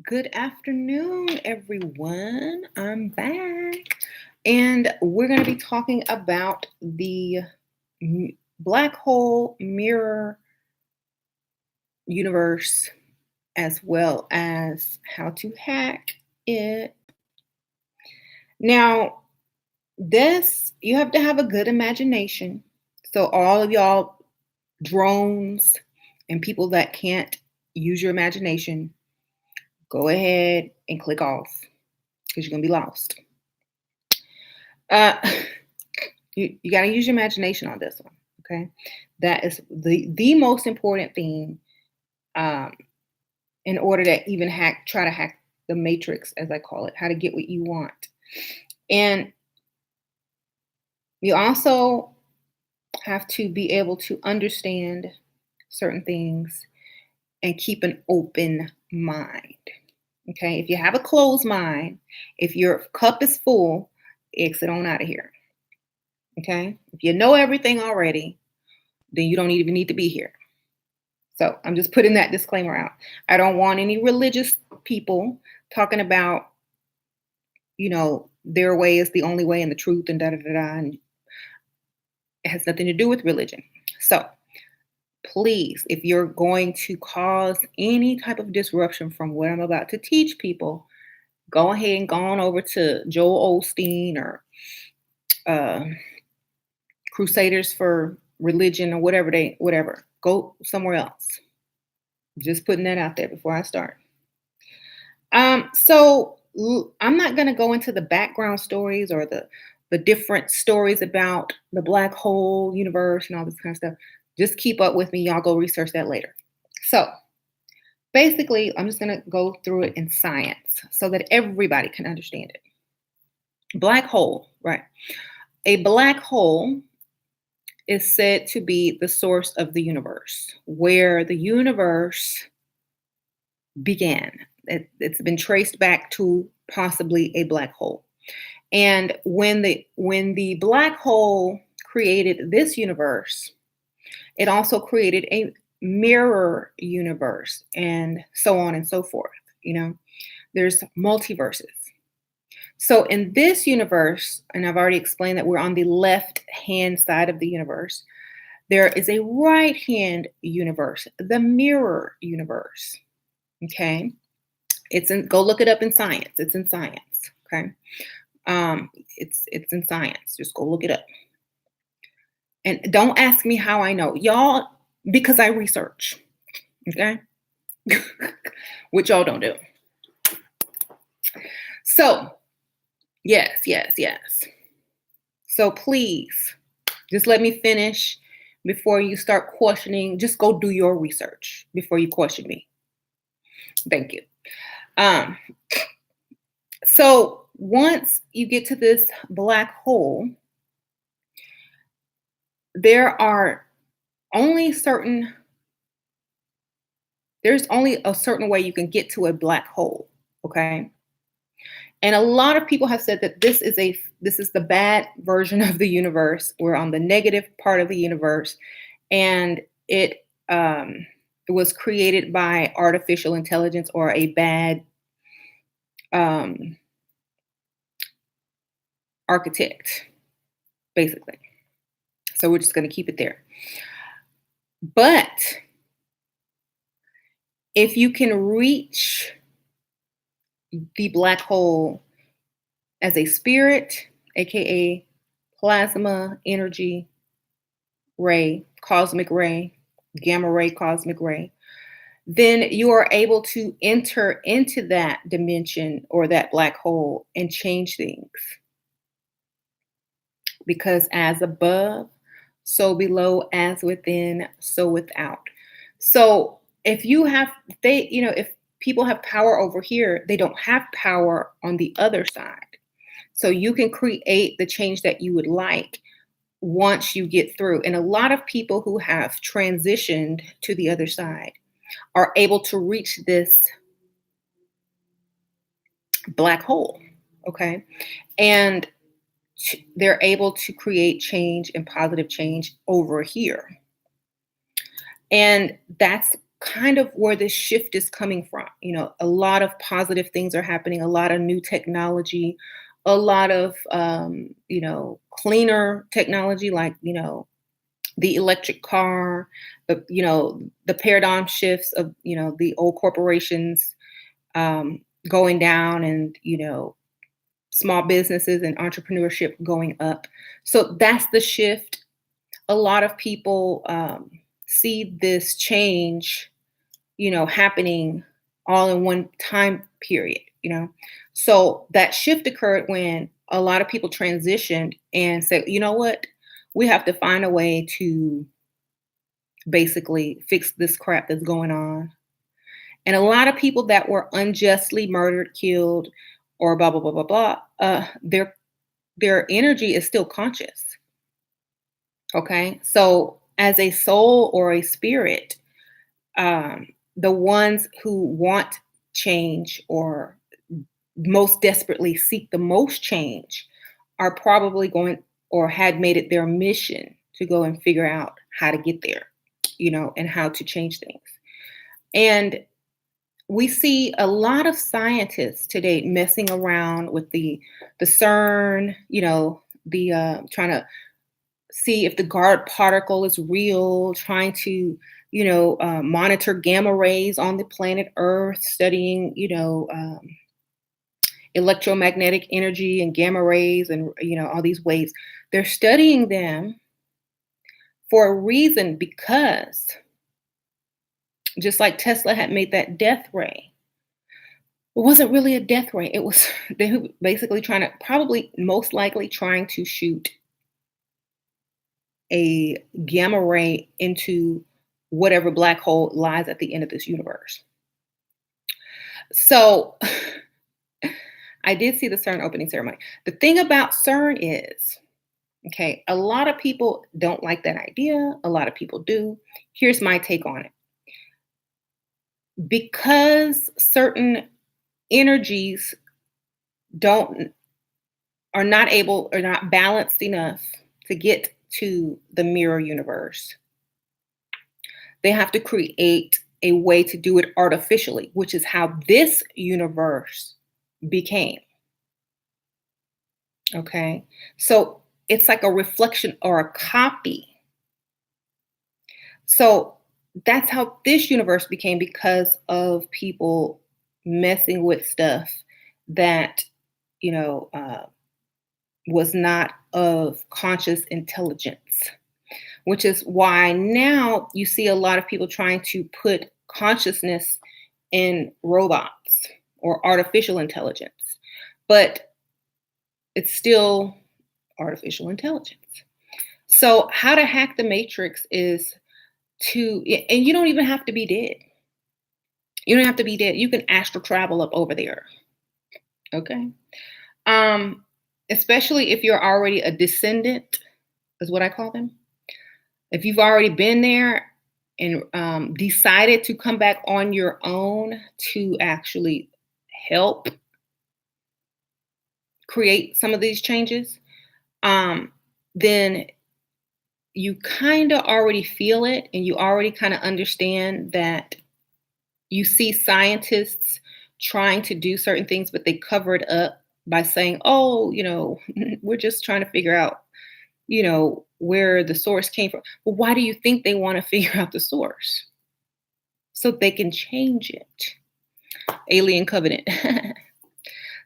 Good afternoon, everyone. I'm back, and we're going to be talking about the black hole mirror universe, as well as how to hack it. Now, this you have to have a good imagination. So, all of y'all drones and people that can't use your imagination, go ahead and click off because you're going to be lost. Uh, you got to use your imagination on this one, okay? That is the most important thing in order to even try to hack the matrix, as I call it, how to get what you want. And you also have to be able to understand certain things and keep an open mind, okay? If you have a closed mind, if your cup is full, exit on out of here. Okay. If you know everything already, then you don't even need to be here. So I'm just putting that disclaimer out. I don't want any religious people talking about, their way is the only way and the truth and da da da da. And it has nothing to do with religion. So please, if you're going to cause any type of disruption from what I'm about to teach people, go ahead and go on over to Joel Osteen or Crusaders for Religion or whatever. Go somewhere else. Just putting that out there before I start. So I'm not going to go into the background stories or the different stories about the black hole universe and all this kind of stuff. Just keep up with me. Y'all go research that later. So basically, I'm just going to go through it in science so that everybody can understand it. Black hole, right? A black hole is said to be the source of the universe, where the universe began. It's been traced back to possibly a black hole. And when the black hole created this universe, it also created a mirror universe and so on and so forth. There's multiverses. So in this universe, and I've already explained that we're on the left-hand side of the universe, there is a right-hand universe, the mirror universe. Okay? Go look it up in science. It's in science. Okay? It's in science. Just go look it up. And don't ask me how I know. Y'all, because I research. Okay? Which y'all don't do. So, yes. So please, just let me finish before you start questioning. Just go do your research before you question me. Thank you. So once you get to this black hole, there's only a certain way you can get to a black hole, okay? And a lot of people have said that this is the bad version of the universe. We're on the negative part of the universe, and it was created by artificial intelligence or a bad architect, basically. So we're just going to keep it there. But if you can reach the black hole as a spirit, aka plasma, energy, ray, cosmic ray, gamma ray, cosmic ray, then you are able to enter into that dimension or that black hole and change things. Because as above, so below, as within, so without. So if people have power over here, they don't have power on the other side. So you can create the change that you would like once you get through. And a lot of people who have transitioned to the other side are able to reach this black hole, okay? And they're able to create change and positive change over here. And that's kind of where this shift is coming from. A lot of positive things are happening, a lot of new technology, a lot of cleaner technology, like the electric car, the paradigm shifts of the old corporations going down, and small businesses and entrepreneurship going up. So that's the shift. A lot of people see this change happening all in one time period. So that shift occurred when a lot of people transitioned and said, you know what, we have to find a way to basically fix this crap that's going on. And a lot of people that were unjustly murdered, killed, or blah, blah, blah, blah, blah, their energy is still conscious. Okay. So as a soul or a spirit, the ones who want change or most desperately seek the most change are probably going or had made it their mission to go and figure out how to get there, and how to change things. And we see a lot of scientists today messing around with the CERN, the trying to see if the guard particle is real, trying to monitor gamma rays on the planet Earth, studying electromagnetic energy and gamma rays, and all these waves. They're studying them for a reason, because just like Tesla had made that death ray, it wasn't really a death ray. It was they were basically most likely trying to shoot a gamma ray into whatever black hole lies at the end of this universe. So I did see the CERN opening ceremony. The thing about CERN is, okay, a lot of people don't like that idea. A lot of people do. Here's my take on it. Because certain energies are not balanced enough to get to the mirror universe, they have to create a way to do it artificially, which is how this universe became. Okay. So it's like a reflection or a copy. So that's how this universe became, because of people messing with stuff that, was not of conscious intelligence, which is why now you see a lot of people trying to put consciousness in robots or artificial intelligence, but it's still artificial intelligence. So how to hack the matrix is and you don't even have to be dead. You don't have to be dead. You can astral travel up over there. Okay. Especially if you're already a descendant, is what I call them. If you've already been there and decided to come back on your own to actually help create some of these changes, then you kind of already feel it, and you already kind of understand that you see scientists trying to do certain things, but they cover it up by saying, oh, we're just trying to figure out, where the source came from. Well, why do you think they want to figure out the source? So they can change it. Alien covenant.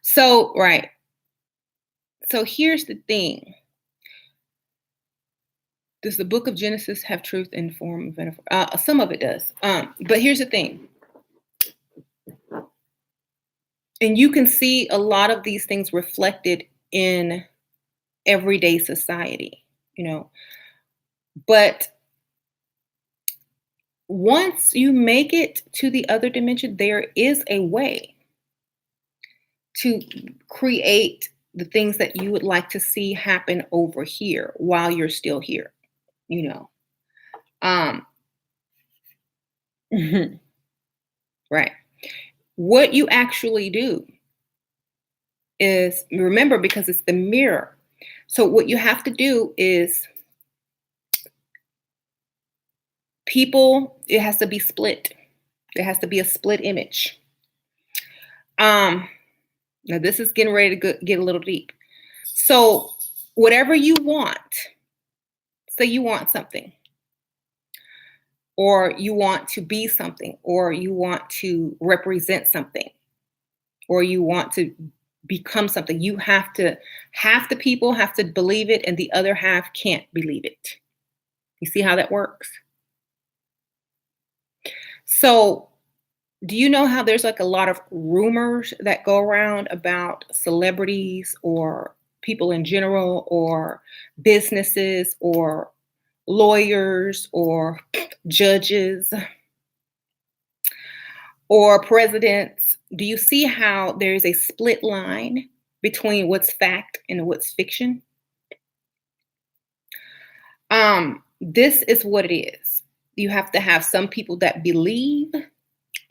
So, right. So here's the thing. Does the book of Genesis have truth in the form of metaphor? Some of it does. But here's the thing. And you can see a lot of these things reflected in everyday society, But once you make it to the other dimension, there is a way to create the things that you would like to see happen over here while you're still here, Right. What you actually do is, remember, because it's the mirror. So what you have to do is it has to be split. There has to be a split image. Now this is getting ready to get a little deep. So whatever you want, say you want something, or you want to be something, or you want to represent something, or you want to become something, you have to, half the people have to believe it and the other half can't believe it. You see how that works? So, do you know how there's like a lot of rumors that go around about celebrities or people in general or businesses or lawyers or judges or presidents? Do you see how there's a split line between what's fact and what's fiction? This is what it is. You have to have some people that believe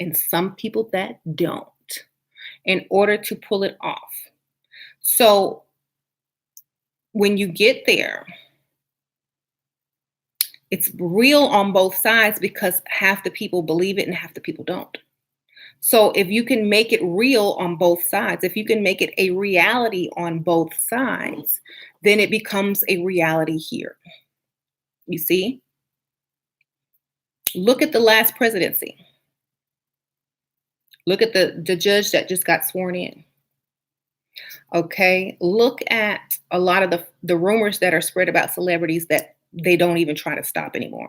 and some people that don't in order to pull it off. So when you get there, it's real on both sides because half the people believe it and half the people don't. So if you can make it real on both sides, if you can make it a reality on both sides, then it becomes a reality here. You see? Look at the last presidency. Look at the judge that just got sworn in. Okay. Look at a lot of the rumors that are spread about celebrities that they don't even try to stop anymore.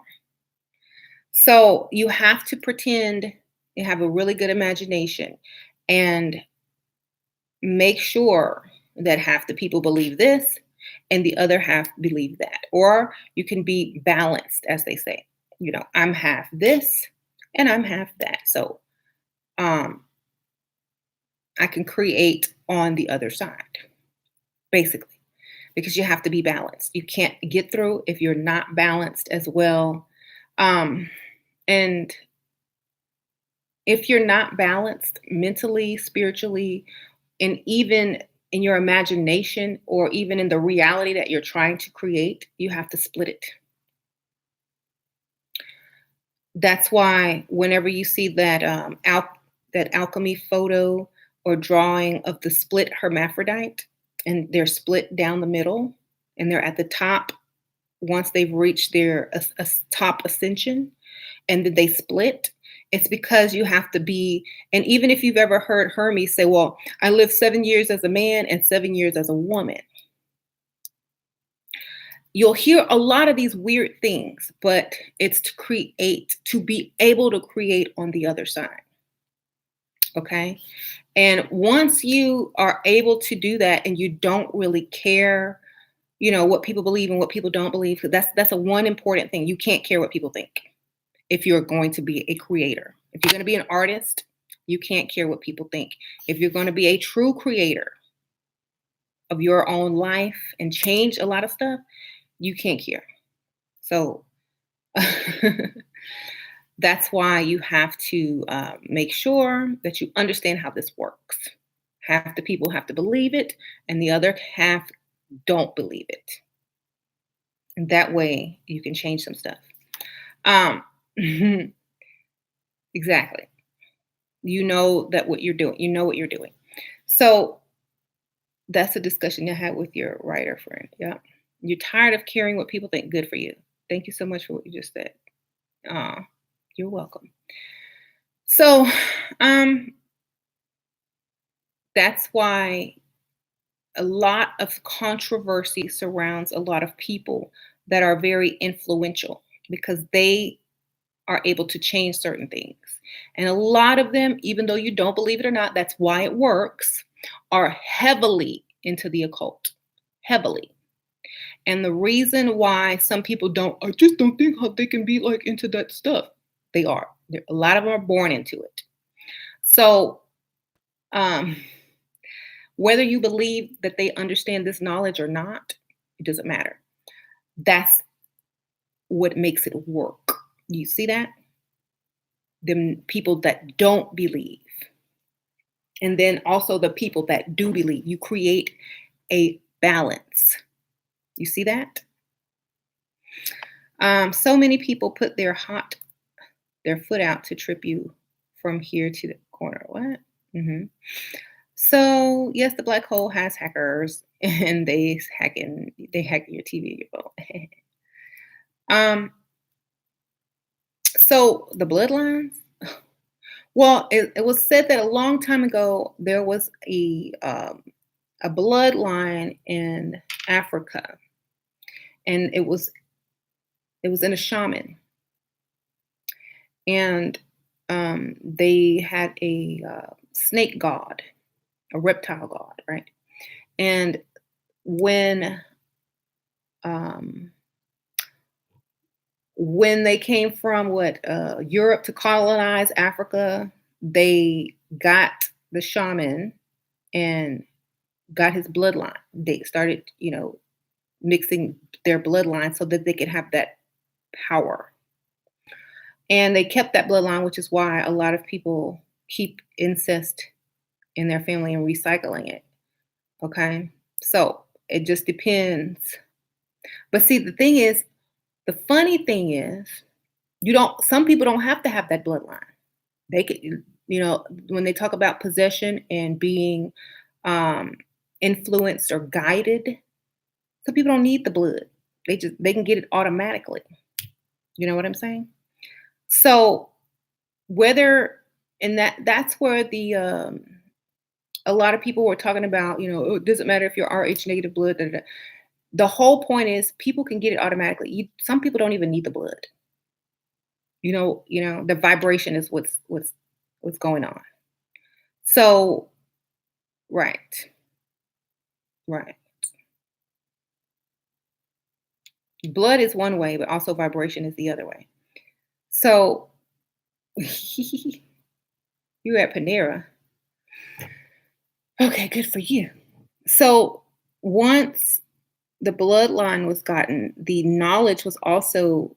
So you have to pretend you have a really good imagination and make sure that half the people believe this and the other half believe that. Or you can be balanced, as they say. You know, I'm half this and I'm half that. So I can create on the other side, basically, because you have to be balanced. You can't get through if you're not balanced as well. And if you're not balanced mentally, spiritually, and even in your imagination or even in the reality that you're trying to create, you have to split it. That's why whenever you see that that alchemy photo or drawing of the split hermaphrodite, and they're split down the middle, and they're at the top once they've reached their top ascension, and then they split. It's because you have to be, and even if you've ever heard Hermes say, well, I lived 7 years as a man and 7 years as a woman. You'll hear a lot of these weird things, but it's to create, to be able to create on the other side. Okay. And once you are able to do that and you don't really care, you know, what people believe and what people don't believe, that's a one important thing. You can't care what people think if you're going to be a creator. If you're going to be an artist, you can't care what people think. If you're going to be a true creator of your own life and change a lot of stuff, you can't care. So that's why you have to make sure that you understand how this works. Half the people have to believe it, and the other half don't believe it. And that way you can change some stuff. Exactly. You know that what you're doing. You know what you're doing. So that's a discussion you had with your writer friend. Yeah. You're tired of caring what people think. Good for you. Thank you so much for what you just said. You're welcome. So that's why a lot of controversy surrounds a lot of people that are very influential because they are able to change certain things. And a lot of them, even though you don't believe it or not, that's why it works, are heavily into the occult. Heavily. And the reason why some people don't, I just don't think how they can be like into that stuff. They are. A lot of them are born into it. So whether you believe that they understand this knowledge or not, it doesn't matter. That's what makes it work. You see that? Them people that don't believe. And then also the people that do believe. You create a balance. You see that? So many people put their foot out to trip you from here to the corner. What? Hmm. So yes, the black hole has hackers, and they hack your TV and your phone. um, so the bloodlines. Well, it was said that a long time ago there was a bloodline in Africa, and it was in a shaman, and they had a snake god, a reptile god, right? And when um, when they came from Europe to colonize Africa, they got the shaman and got his bloodline. They started, mixing their bloodline so that they could have that power. And they kept that bloodline, which is why a lot of people keep incest in their family and recycling it. Okay. So it just depends. But see, the funny thing is, some people don't have to have that bloodline. They could, when they talk about possession and being um, influenced or guided, some people don't need the blood. They can get it automatically. You know what I'm saying? So whether and that's where the a lot of people were talking about, "Oh, it doesn't matter if you're Rh negative blood. Da, da, da." The whole point is people can get it automatically. Some people don't even need the blood. The vibration is what's going on. So right, right. Blood is one way, but also vibration is the other way. So you at Panera. Okay, good for you. So once the bloodline was gotten, the knowledge was also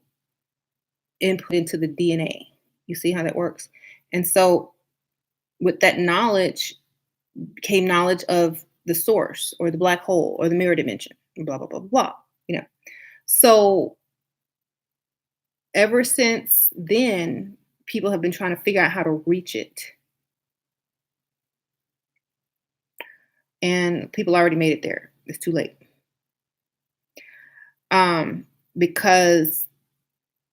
input into the DNA. You see how that works? And so with that knowledge came knowledge of the source or the black hole or the mirror dimension, blah, blah, blah, blah. You know. So ever since then, people have been trying to figure out how to reach it. And people already made it there. It's too late. Because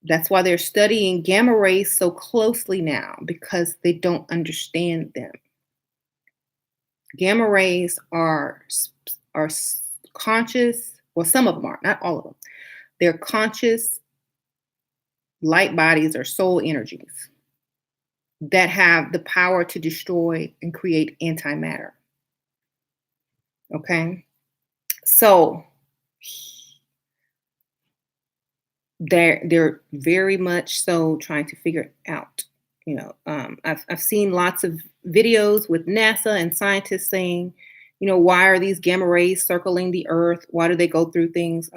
that's why they're studying gamma rays so closely now, because they don't understand them. Gamma rays are conscious. Well, some of them are, not all of them. They're conscious light bodies or soul energies that have the power to destroy and create antimatter. Okay, so they're very much so trying to figure it out. I've seen lots of videos with NASA and scientists saying, why are these gamma rays circling the Earth? Why do they go through things?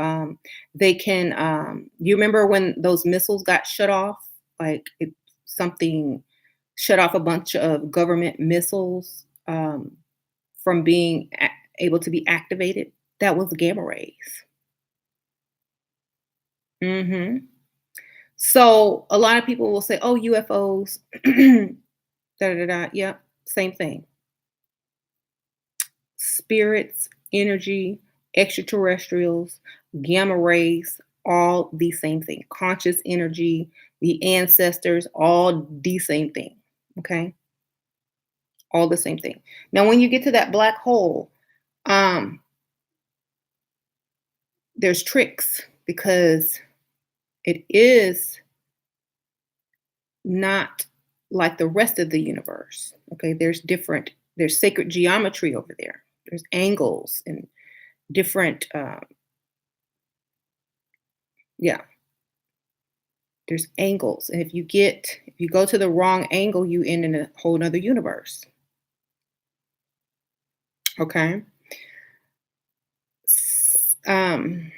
They can. You remember when those missiles got shut off? Something shut off a bunch of government missiles from being able to be activated. That was gamma rays. Hmm. So a lot of people will say, "Oh, UFOs." Da da da. Yep, same thing. Spirits, energy, extraterrestrials, gamma rays, all the same thing. Conscious energy, the ancestors, all the same thing. Okay, all the same thing. Now, when you get to that black hole, um, there's tricks because it is not like the rest of the universe. Okay, there's sacred geometry over there. There's angles and different, yeah, there's angles. And if you go to the wrong angle, you end in a whole nother universe. Okay. Um,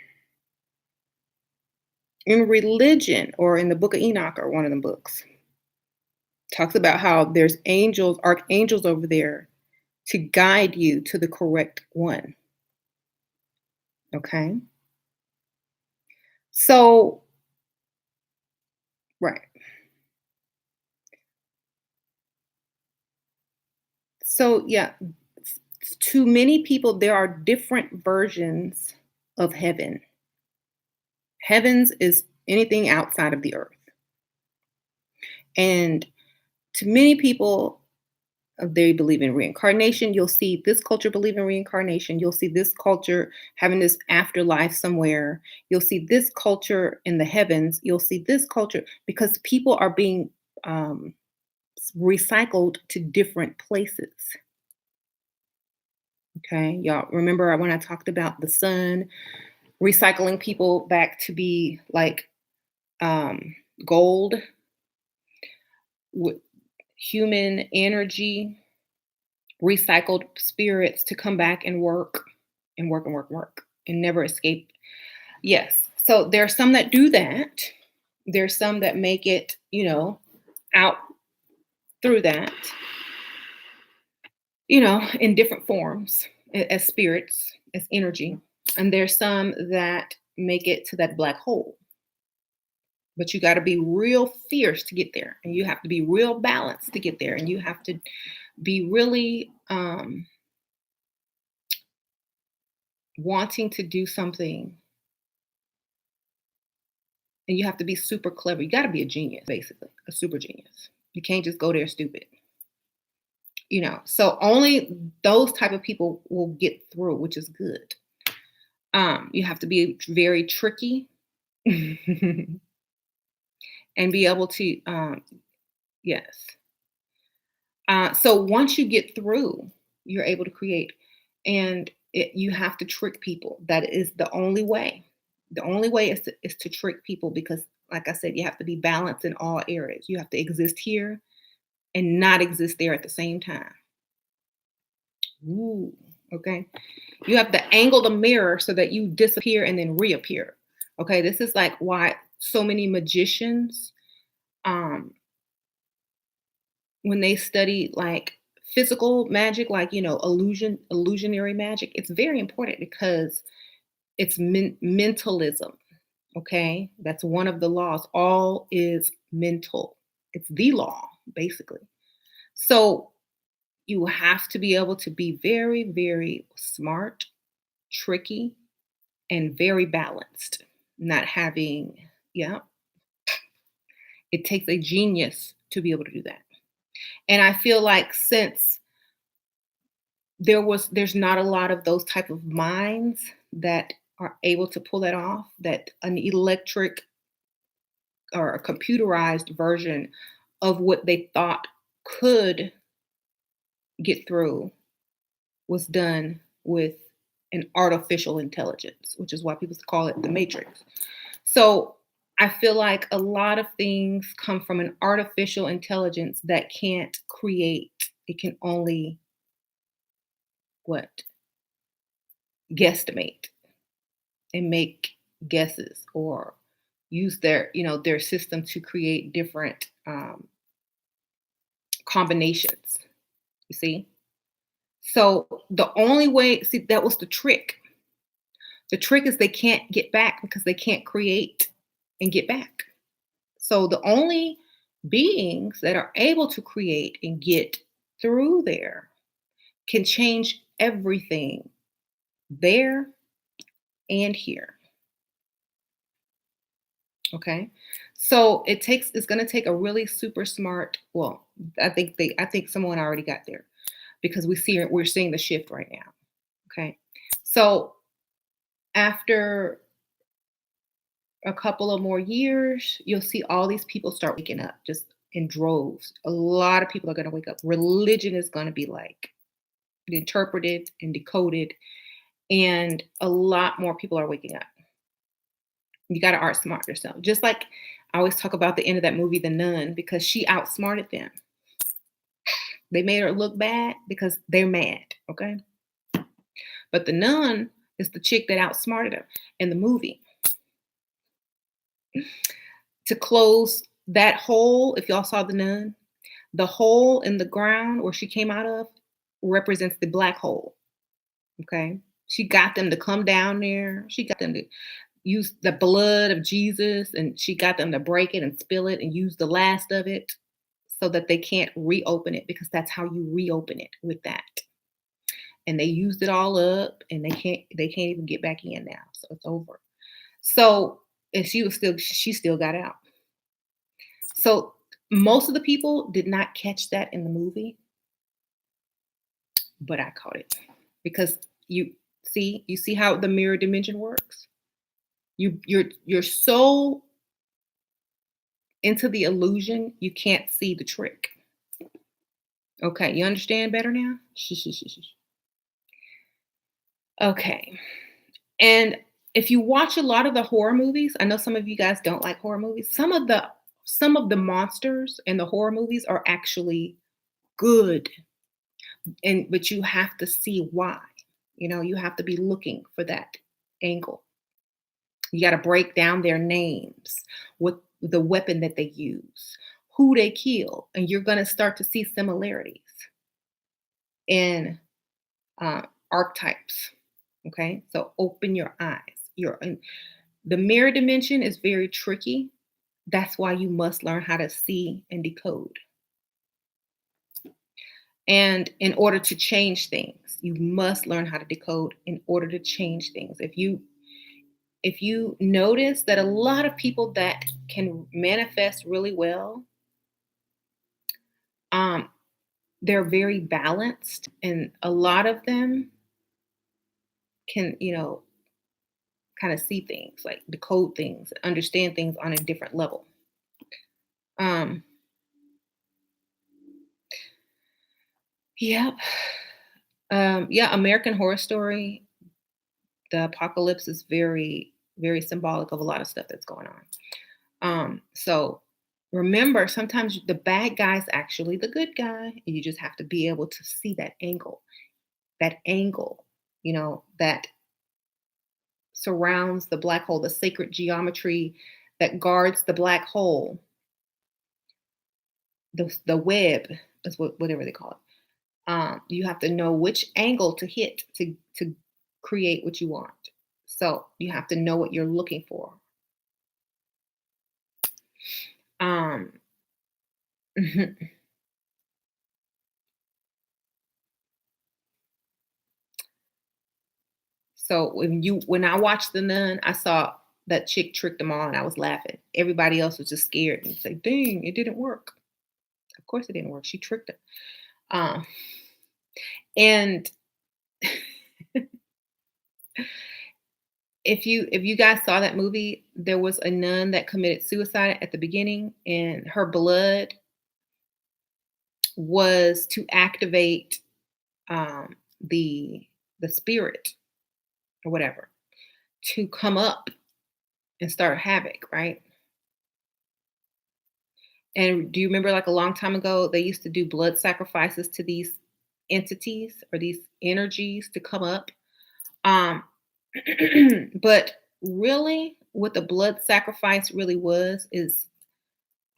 in religion or in the book of Enoch or one of the books, talks about how there's archangels over there to guide you to the correct one. Okay. So, right. So yeah, to many people, there are different versions of heaven. Heavens is anything outside of the earth. And to many people, they believe in reincarnation. You'll see this culture believe in reincarnation. You'll see this culture having this afterlife somewhere. You'll see this culture in the heavens. You'll see this culture because people are being um, recycled to different places. Okay, y'all remember when I talked about the sun recycling people back to be like um, gold with human energy, recycled spirits to come back and work and work and work and work and never escape. Yes. So there are some that do that. There's some that make it, out through that, in different forms as spirits, as energy. And there's some that make it to that black hole. But you got to be real fierce to get there. And you have to be real balanced to get there. And you have to be really wanting to do something. And you have to be super clever. You got to be a genius, basically, a super genius. You can't just go there stupid. So only those type of people will get through, which is good. You have to be very tricky and be able to, yes. So once you get through, you're able to create, and you have to trick people. That is the only way. The only way is to trick people because, like I said, you have to be balanced in all areas. You have to exist here and not exist there at the same time. Ooh, okay. You have to angle the mirror so that you disappear and then reappear. Okay, this is like why so many magicians, um, when they study like physical magic, like illusionary magic, it's very important because it's mentalism. Okay, that's one of the laws. All is mental. It's the law, basically. So you have to be able to be very, very smart, tricky, and very balanced. Not having, yeah, it takes a genius to be able to do that. And I feel like since there's not a lot of those type of minds that are able to pull that off, that an electric or a computerized version of what they thought could get through was done with an artificial intelligence, which is why people call it the matrix. So I feel like a lot of things come from an artificial intelligence that can't create. It can only what? Guesstimate and make guesses or use their system to create different combinations. You see? So the only way, see, that was the trick. The trick is they can't get back because they can't create and get back. So the only beings that are able to create and get through there can change everything there and here. Okay. So it's going to take a really super smart, well, I think someone already got there because we're seeing the shift right now. Okay. So after a couple of more years, you'll see all these people start waking up just in droves. A lot of people are going to wake up. Religion is going to be like interpreted and decoded, and a lot more people are waking up. You got to outsmart yourself. Just like I always talk about the end of that movie, The Nun, because she outsmarted them. They made her look bad because they're mad. Okay. But the nun is the chick that outsmarted her in the movie. To close that hole, if y'all saw The Nun, the hole in the ground where she came out of represents the black hole. Okay. She got them to come down there. She got them to use the blood of Jesus, and she got them to break it and spill it and use the last of it so that they can't reopen it because that's how you reopen it with that. And they used it all up and they can't even get back in now. So it's over. So and she still got out. So most of the people did not catch that in the movie, but I caught it because you see how the mirror dimension works? You're so into the illusion, you can't see the trick. Okay, you understand better now? Okay. And if you watch a lot of the horror movies, I know some of you guys don't like horror movies. Some of the monsters in the horror movies are actually good, and but you have to see why. You have to be looking for that angle. You got to break down their names, what the weapon that they use, who they kill, and you're going to start to see similarities in uh, archetypes. Okay, so open your eyes. The mirror dimension is very tricky. That's why you must learn how to see and decode. And in order to change things, you must learn how to decode in order to change things. If you notice that a lot of people that can manifest really well, um, they're very balanced, and a lot of them can, kind of see things, like decode things, understand things on a different level. Um, yep. Yeah, American Horror Story, the apocalypse is very, very symbolic of a lot of stuff that's going on. So remember, sometimes the bad guy's actually the good guy. You just have to be able to see that angle, that surrounds the black hole, the sacred geometry that guards the black hole, the web is whatever they call it. You have to know which angle to hit to create what you want. So you have to know what you're looking for. Um, so when I watched The Nun, I saw that chick tricked them all, and I was laughing. Everybody else was just scared and say, "Dang, it didn't work." Of course, it didn't work. She tricked them. Um, and if you guys saw that movie, there was a nun that committed suicide at the beginning, and her blood was to activate um, the the spirit or whatever to come up and start havoc, right? And do you remember, like a long time ago, they used to do blood sacrifices to these entities or these energies to come up? Um, but really, what the blood sacrifice really was is,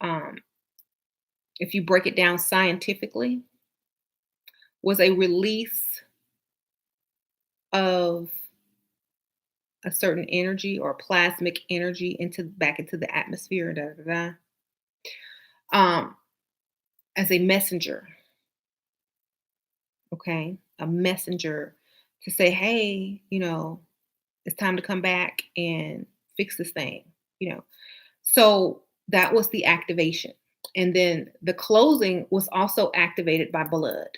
um, if you break it down scientifically, was a release of a certain energy or plasmic energy back into the atmosphere, da, da, da, as a messenger. Okay, a messenger to say, hey, it's time to come back and fix this thing. You know, so that was the activation, and then the closing was also activated by blood.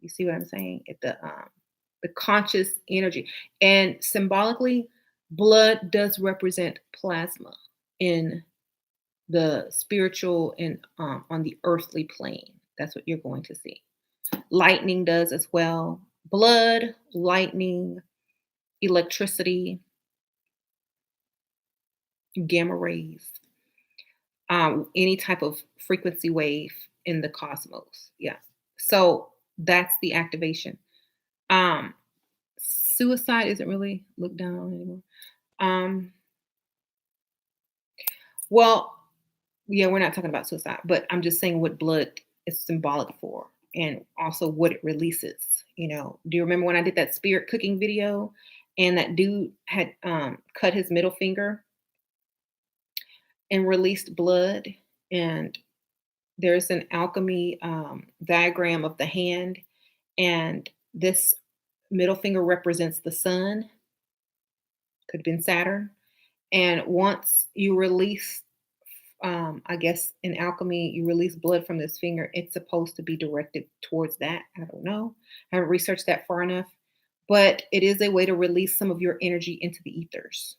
You see what I'm saying? The conscious energy, and symbolically, blood does represent plasma in the spiritual and on the earthly plane. That's what you're going to see. Lightning does as well. Blood, lightning, electricity, gamma rays, any type of frequency wave in the cosmos. Yeah. So that's the activation. Um, Suicide isn't really looked down on anymore. Um, well, yeah, we're not talking about suicide, but I'm just saying what blood is symbolic for and also what it releases. Do you remember when I did that spirit cooking video and that dude had cut his middle finger and released blood? And There's an alchemy diagram of the hand, and this middle finger represents the sun, could have been Saturn. And once you release, I guess in alchemy, you release blood from this finger, it's supposed to be directed towards that. I don't know. I haven't researched that far enough, but it is a way to release some of your energy into the ethers.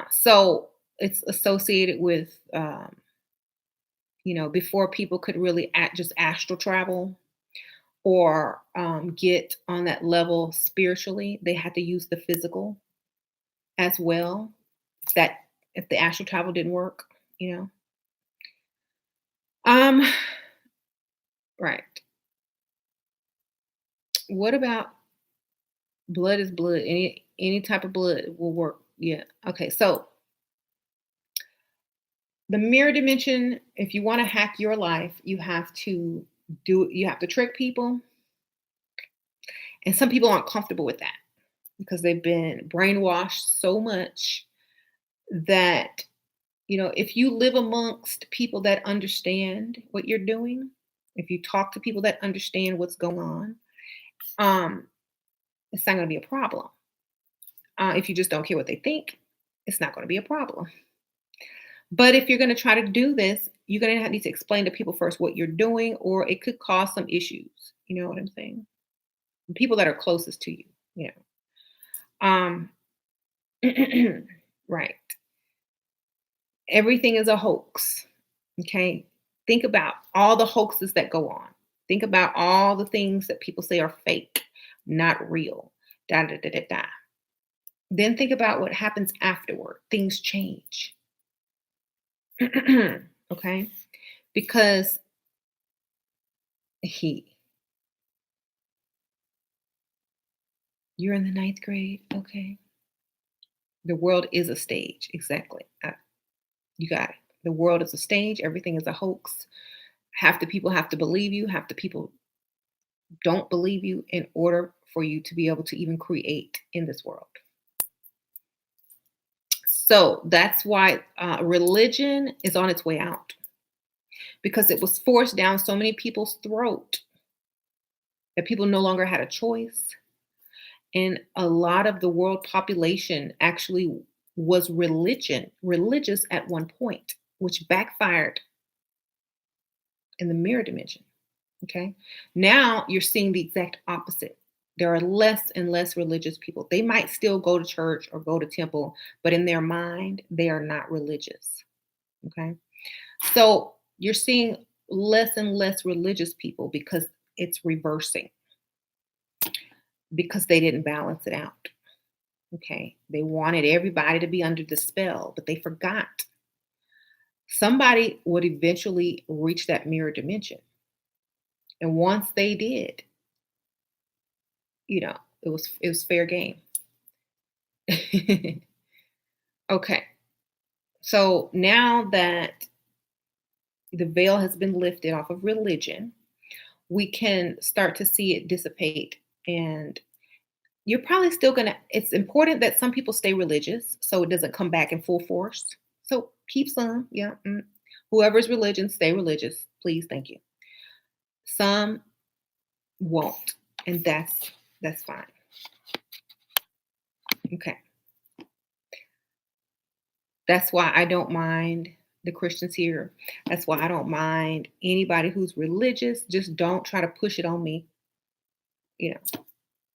So it's associated with, before people could really just astral travel or get on that level spiritually, they had to use the physical as well. That if the astral travel didn't work, you know. Um, right. What about blood is blood? Any type of blood will work. Yeah. Okay. So the mirror dimension, if you want to hack your life, you have to trick people. And some people aren't comfortable with that because they've been brainwashed so much that, if you live amongst people that understand what you're doing, if you talk to people that understand what's going on, um, it's not going to be a problem. If you just don't care what they think, it's not going to be a problem. But if you're going to try to do this, you're going to need to explain to people first what you're doing, or it could cause some issues. You know what I'm saying? People that are closest to you, you know. Right. Everything is a hoax. Okay. Think about all the hoaxes that go on. Think about all the things that people say are fake, not real. Da da da da da. Then think about what happens afterward. Things change. Okay? Because he, you're in the ninth grade. Okay. The world is a stage. Exactly. You got it. The world is a stage. Everything is a hoax. Half the people have to believe you. Half the people don't believe you in order for you to be able to even create in this world. So that's why religion is on its way out because it was forced down so many people's throat that people no longer had a choice. And a lot of the world population actually was religious at one point, which backfired in the mirror dimension. Okay. Now you're seeing the exact opposite. There are less and less religious people. They might still go to church or go to temple, but in their mind, they are not religious. Okay. So you're seeing less and less religious people because it's reversing, because they didn't balance it out. Okay. They wanted everybody to be under the spell, but they forgot somebody would eventually reach that mirror dimension. And once they did, it was fair game. Okay. So now that the veil has been lifted off of religion, we can start to see it dissipate. And you're probably still going to, it's important that some people stay religious so it doesn't come back in full force. So keep some, yeah. Whoever's religion, stay religious, please. Thank you. Some won't, and that's fine. Okay. That's why I don't mind the Christians here. That's why I don't mind anybody who's religious. Just don't try to push it on me. You know,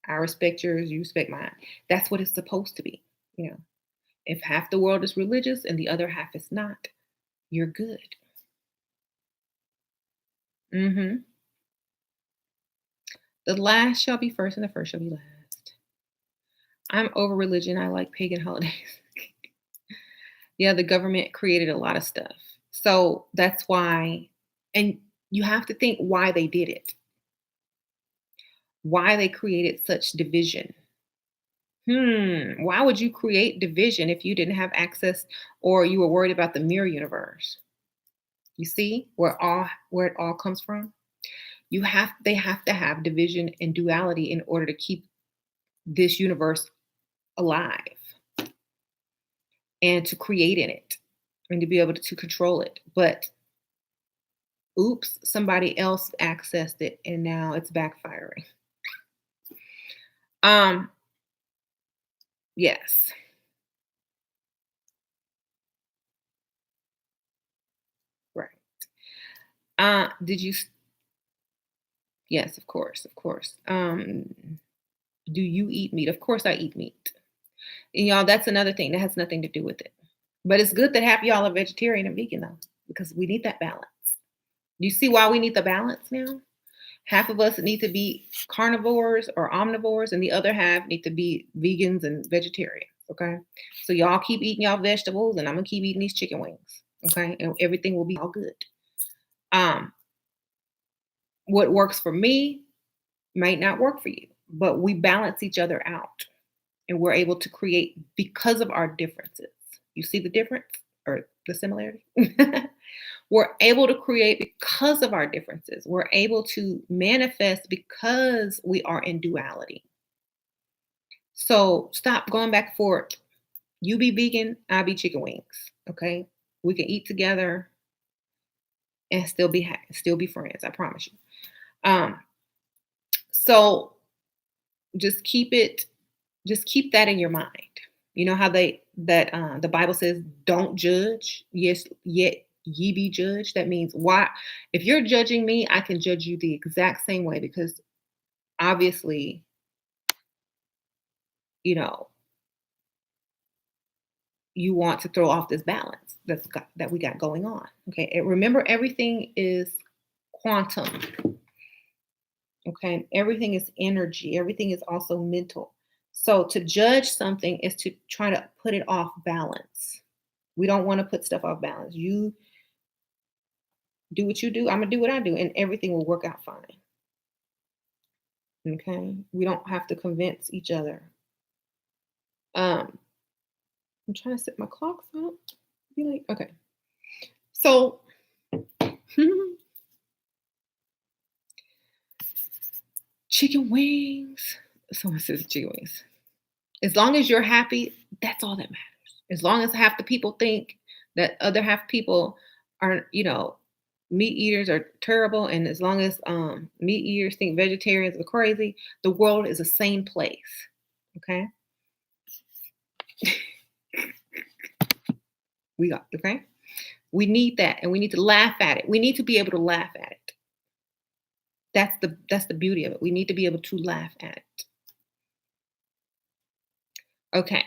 I respect yours, you respect mine. That's what it's supposed to be. You know, if half the world is religious and the other half is not, you're good. hmm The last shall be first and the first shall be last. I'm over religion. I like pagan holidays. Yeah, the government created a lot of stuff. So that's why, and you have to think why they did it, why they created such division. Why would you create division if you didn't have access or you were worried about the mirror universe? You see where it all comes from? They have to have division and duality in order to keep this universe alive and to create in it and to be able to control it. But Oops, somebody else accessed it and now it's backfiring. Um, yes. Right. Did you Yes, of course, of course. Do you eat meat? Of course I eat meat. And y'all, that's another thing that has nothing to do with it. But it's good that half y'all are vegetarian and vegan though, because we need that balance. You see why we need the balance now? Half of us need to be carnivores or omnivores, and the other half need to be vegans and vegetarians. Okay. So y'all keep eating y'all vegetables, and I'm gonna keep eating these chicken wings. Okay. And everything will be all good. Um, what works for me might not work for you, but we balance each other out and we're able to create because of our differences. You see the difference or the similarity? We're able to create because of our differences. We're able to manifest because we are in duality. So stop going back and forth. You be vegan, I be chicken wings. Okay. We can eat together and still be friends. I promise you. Um, so just keep it just keep that in your mind. You know how the Bible says, "Don't judge, yes, yet ye be judged." That means why? If you're judging me, I can judge you the exact same way because obviously, you know, you want to throw off this balance that we got going on. Okay, and remember, everything is quantum. Okay, everything is energy. Everything is also mental. So to judge something is to try to put it off balance. We don't want to put stuff off balance. You do what you do, I'm gonna do what I do, and everything will work out fine. Okay. We don't have to convince each other. Um, I'm trying to set my clocks up. Be like, okay. So chicken wings. Someone says chicken wings. As long as you're happy, that's all that matters. As long as half the people think that other half people are, meat eaters are terrible, and as long as meat eaters think vegetarians are crazy, the world is a sane place. Okay. Okay. We need that, and we need to laugh at it. We need to be able to laugh at it. That's the beauty of it. We need to be able to laugh at it. Okay.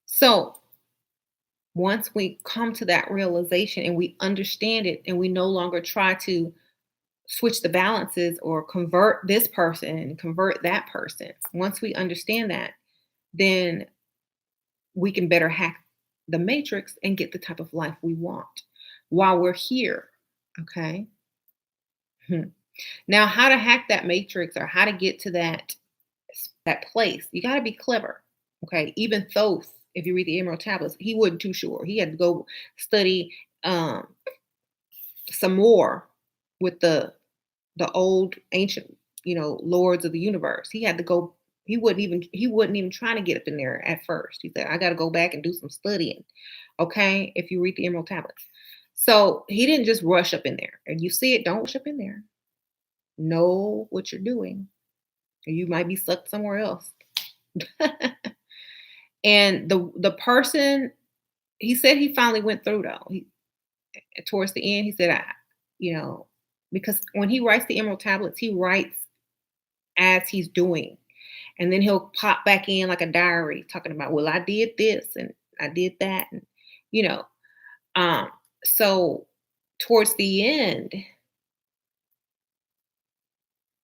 So once we come to that realization and we understand it, and we no longer try to switch the balances or convert this person and convert that person. Once we understand that, then we can better hack the matrix and get the type of life we want while we're here. Okay. Hmm. Now, how to hack that matrix or how to get to that place, you got to be clever. Okay. Even Thoth, if you read the Emerald Tablets, he wasn't too sure. He had to go study um, some more with the old ancient, lords of the universe. He had to go. He wasn't even trying to get up in there at first. He said, "I got to go back and do some studying." Okay, if you read the Emerald Tablets, so he didn't just rush up in there. And you see it, don't rush up in there. Know what you're doing, or you might be sucked somewhere else. And the person, he said he finally went through though. Towards the end, he said, you know, because when he writes the Emerald Tablets, he writes as he's doing. And then he'll pop back in like a diary talking about, well, I did this and I did that. And, you know, um, so towards the end,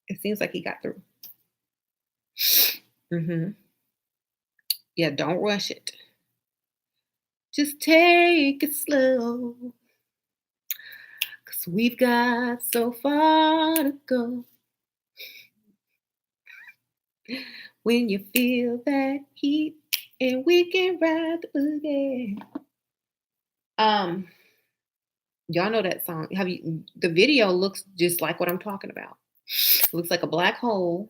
it seems like he got through. Hmm. Yeah, don't rush it. Just take it slow, because we've got so far to go. When you feel that heat and we can ride the boogie. Um, y'all know that song. Have you the video looks just like what I'm talking about. It looks like a black hole.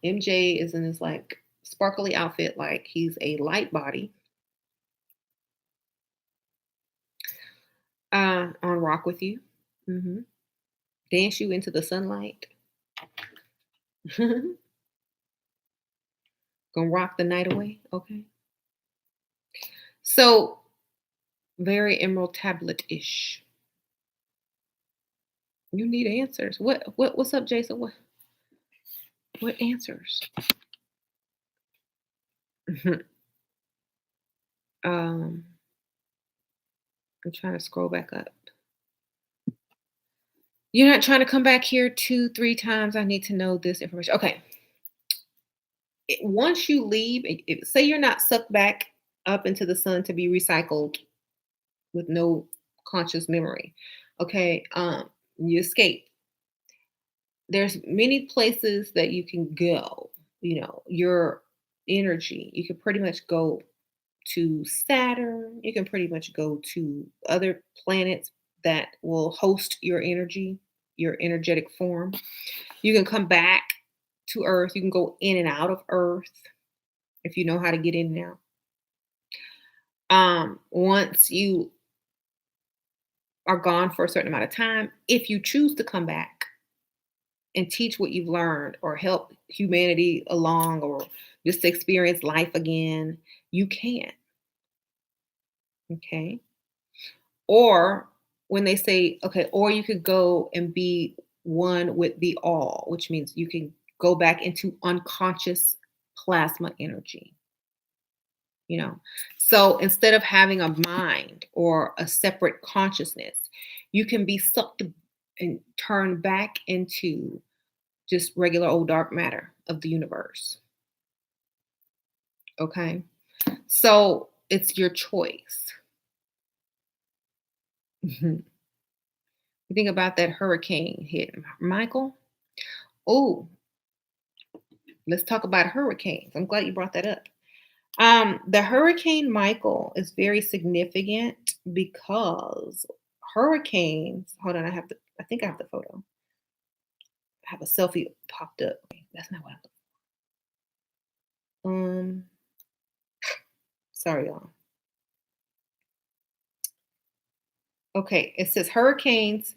MJ is in this like sparkly outfit, like he's a light body. On rock with you. Hmm. Dance you into the sunlight. Gonna rock the night away. Okay. So very emerald tablet ish. You need answers. What's up, Jason? What answers? um I'm trying to scroll back up. You're not trying to come back here 2, 3 times. I need to know this information. Okay. Once you leave, say you're not sucked back up into the sun to be recycled with no conscious memory. Okay. You escape. There's many places that you can go. Your energy. You can pretty much go to Saturn. You can pretty much go to other planets that will host your energy, your energetic form. You can come back to Earth. You can go in and out of Earth if you know how to get in now. Once you are gone for a certain amount of time, if you choose to come back and teach what you've learned or help humanity along or just experience life again, you can. Okay. Or when they say, okay, or you could go and be one with the all, which means you can go back into unconscious plasma energy, you know. So instead of having a mind or a separate consciousness, you can be sucked and turned back into just regular old dark matter of the universe. Okay. So it's your choice. You think about that hurricane hit Michael. Oh, let's talk about hurricanes. I'm glad you brought that up. The Hurricane Michael is very significant because hurricanes. Hold on, I think I have the photo. I have a selfie popped up. That's not what sorry, y'all. Okay, it says hurricanes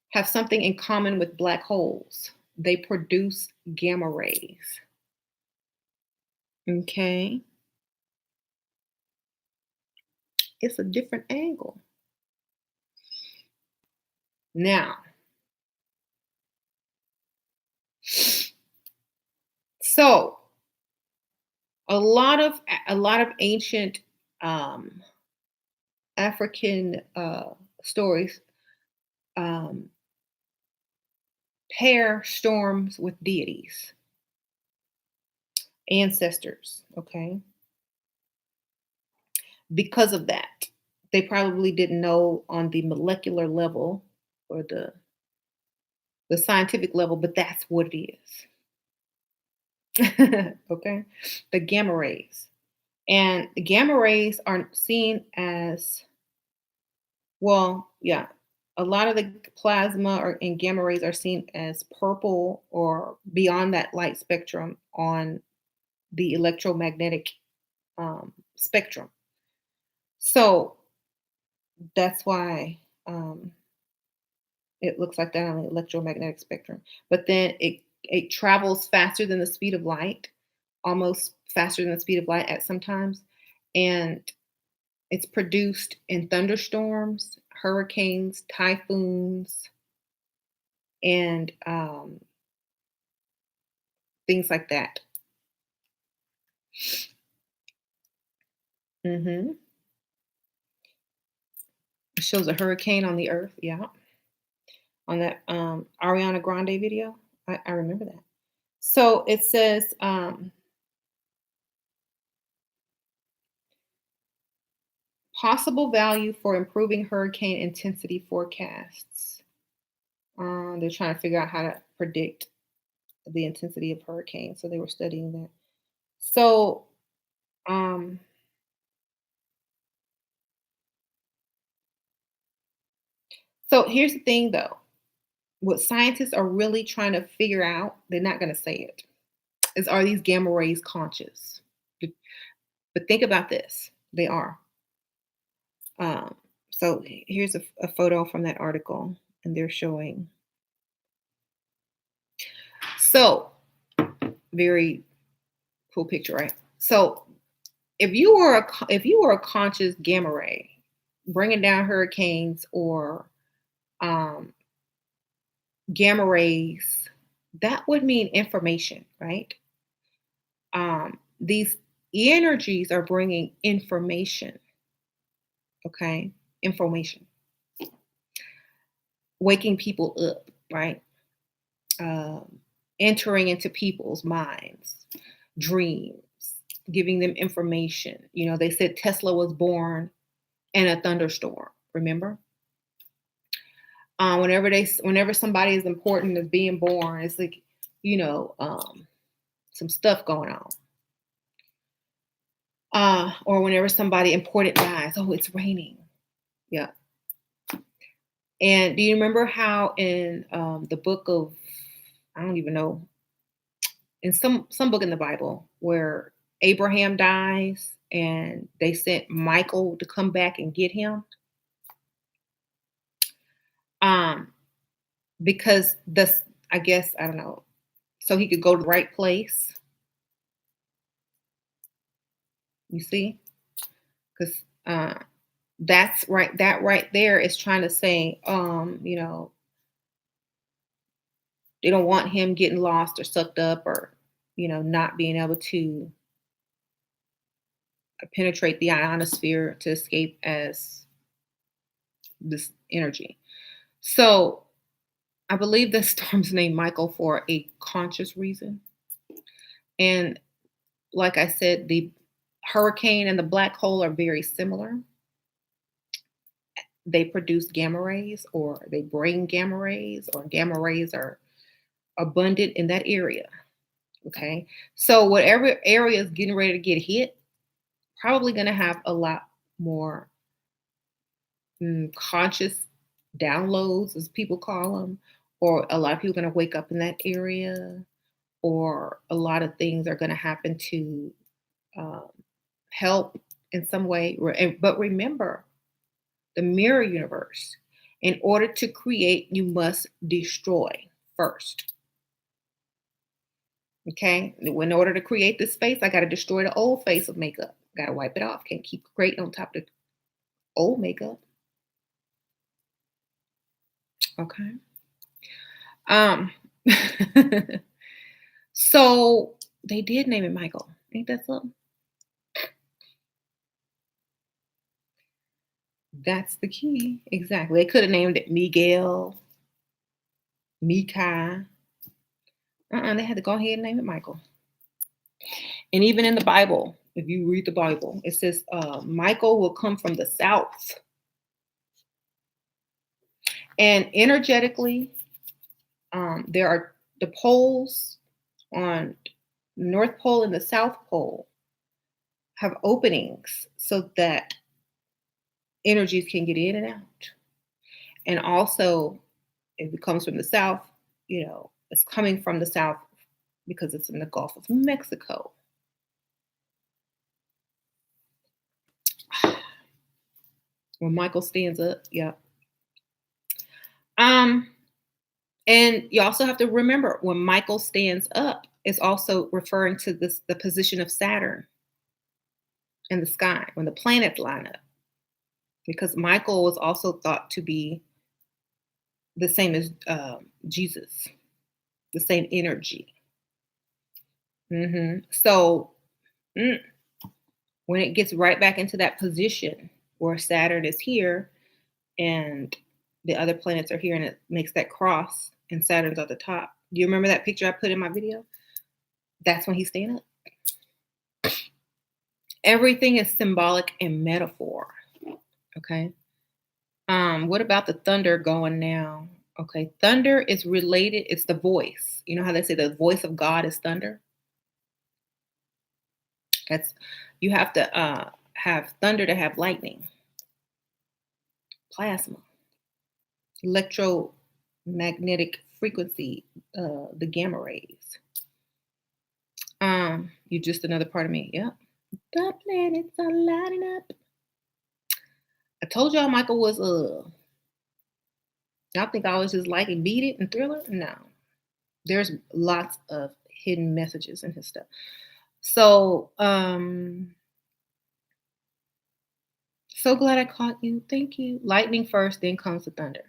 have something in common with black holes. They produce gamma rays. Okay, it's a different angle. Now, so a lot of ancient um, African stories um, pair storms with deities, ancestors. Okay, because of that, they probably didn't know on the molecular level or the scientific level, but that's what it is. Okay, the gamma rays, and the gamma rays are seen as well. Yeah, a lot of the plasma or and gamma rays are seen as purple or beyond that light spectrum on the electromagnetic spectrum. So that's why it looks like that on the electromagnetic spectrum. But then it travels faster than the speed of light, almost faster than the speed of light at sometimes, and it's produced in thunderstorms, hurricanes, typhoons, and things like that. Hmm. It shows a hurricane on the Earth. Yeah, on that Ariana Grande video. I remember that. So it says possible value for improving hurricane intensity forecasts. They're trying to figure out how to predict the intensity of hurricanes. So they were studying that. So um, so here's the thing though. What scientists are really trying to figure out, they're not going to say it, is are these gamma rays conscious? But think about this. They are. Um, So here's a photo from that article, and they're showing. So very cool picture, right? So if you were a conscious gamma ray, bringing down hurricanes or um, gamma rays, that would mean information, right? These energies are bringing information, okay? Information, waking people up, right? Um, Entering into people's minds, dreams, giving them information. You know, they said Tesla was born in a thunderstorm. Remember, whenever somebody is important is being born, it's like, you know, some stuff going on. Or whenever somebody important dies, oh, it's raining. Yeah. And do you remember how in the book of, I don't even know, in some book in the Bible where Abraham dies and they sent Michael to come back and get him? Um, because I guess, I don't know, so he could go to the right place. You see? Because that right there is trying to say, you know, they don't want him getting lost or sucked up or, you know, not being able to penetrate the ionosphere to escape as this energy. So I believe the storm's named Michael for a conscious reason. And like I said, the hurricane and the black hole are very similar. They produce gamma rays or they bring gamma rays, or gamma rays are abundant in that area. Okay. So whatever area is getting ready to get hit, probably going to have a lot more conscious downloads, as people call them, or a lot of people are going to wake up in that area, or a lot of things are going to happen to um, help in some way. But remember, the mirror universe, in order to create, you must destroy first. Okay. In order to create this space, I got to destroy the old face of makeup. Got to wipe it off. Can't keep creating on top of the old makeup. Okay. Um. So they did name it Michael. Ain't that something? That's the key. Exactly. They could have named it Miguel, Mika. They had to go ahead and name it Michael. And even in the Bible, if you read the Bible, it says Michael will come from the south. And energetically, there are the poles on the North Pole and the South Pole have openings so that energies can get in and out. And also, if it comes from the south, you know, it's coming from the south because it's in the Gulf of Mexico. When Michael stands up, yeah. Um, and you also have to remember when Michael stands up, it's also referring to the position of Saturn in the sky when the planets line up. Because Michael was also thought to be the same as Jesus, the same energy. So mm, when it gets right back into that position where Saturn is here and the other planets are here, and it makes that cross and Saturn's at the top. Do you remember that picture I put in my video? That's when he's standing up. Everything is symbolic and metaphor. Okay. What about the thunder going now? Okay, thunder is related, it's the voice. You know how they say the voice of God is thunder? That's you have to have thunder to have lightning, plasma, electromagnetic frequency, the gamma rays. You're just another part of me. Yep. The planets are lighting up. I told y'all Michael was y'all think I was just like and beat it and thriller? No. There's lots of hidden messages in his stuff. So so glad I caught you. Thank you. Lightning first, then comes the thunder.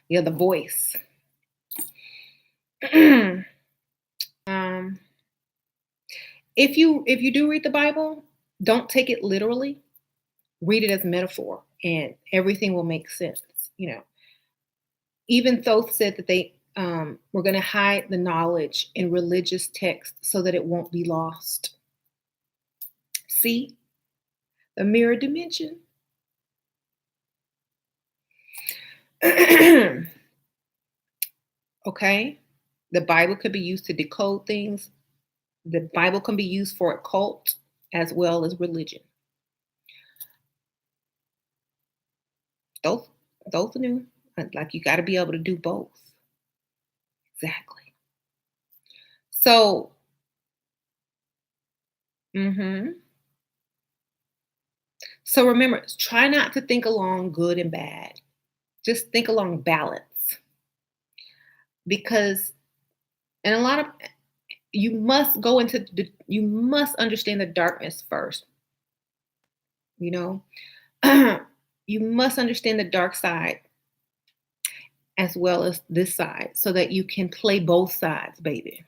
Yeah, the voice. um if you do read the Bible, don't take it literally. Read it as metaphor and everything will make sense. You know, even Thoth said that they were going to hide the knowledge in religious texts so that it won't be lost. See, the mirror dimension. Okay, the Bible could be used to decode things. The Bible can be used for occult as well as religion. Those knew. Like you got to be able to do both. Exactly. So, mhm. So remember, try not to think along good and bad. Just think along balance. Because and a lot of you must go into you must understand the darkness first, you know. You must understand the dark side as well as this side so that you can play both sides, baby.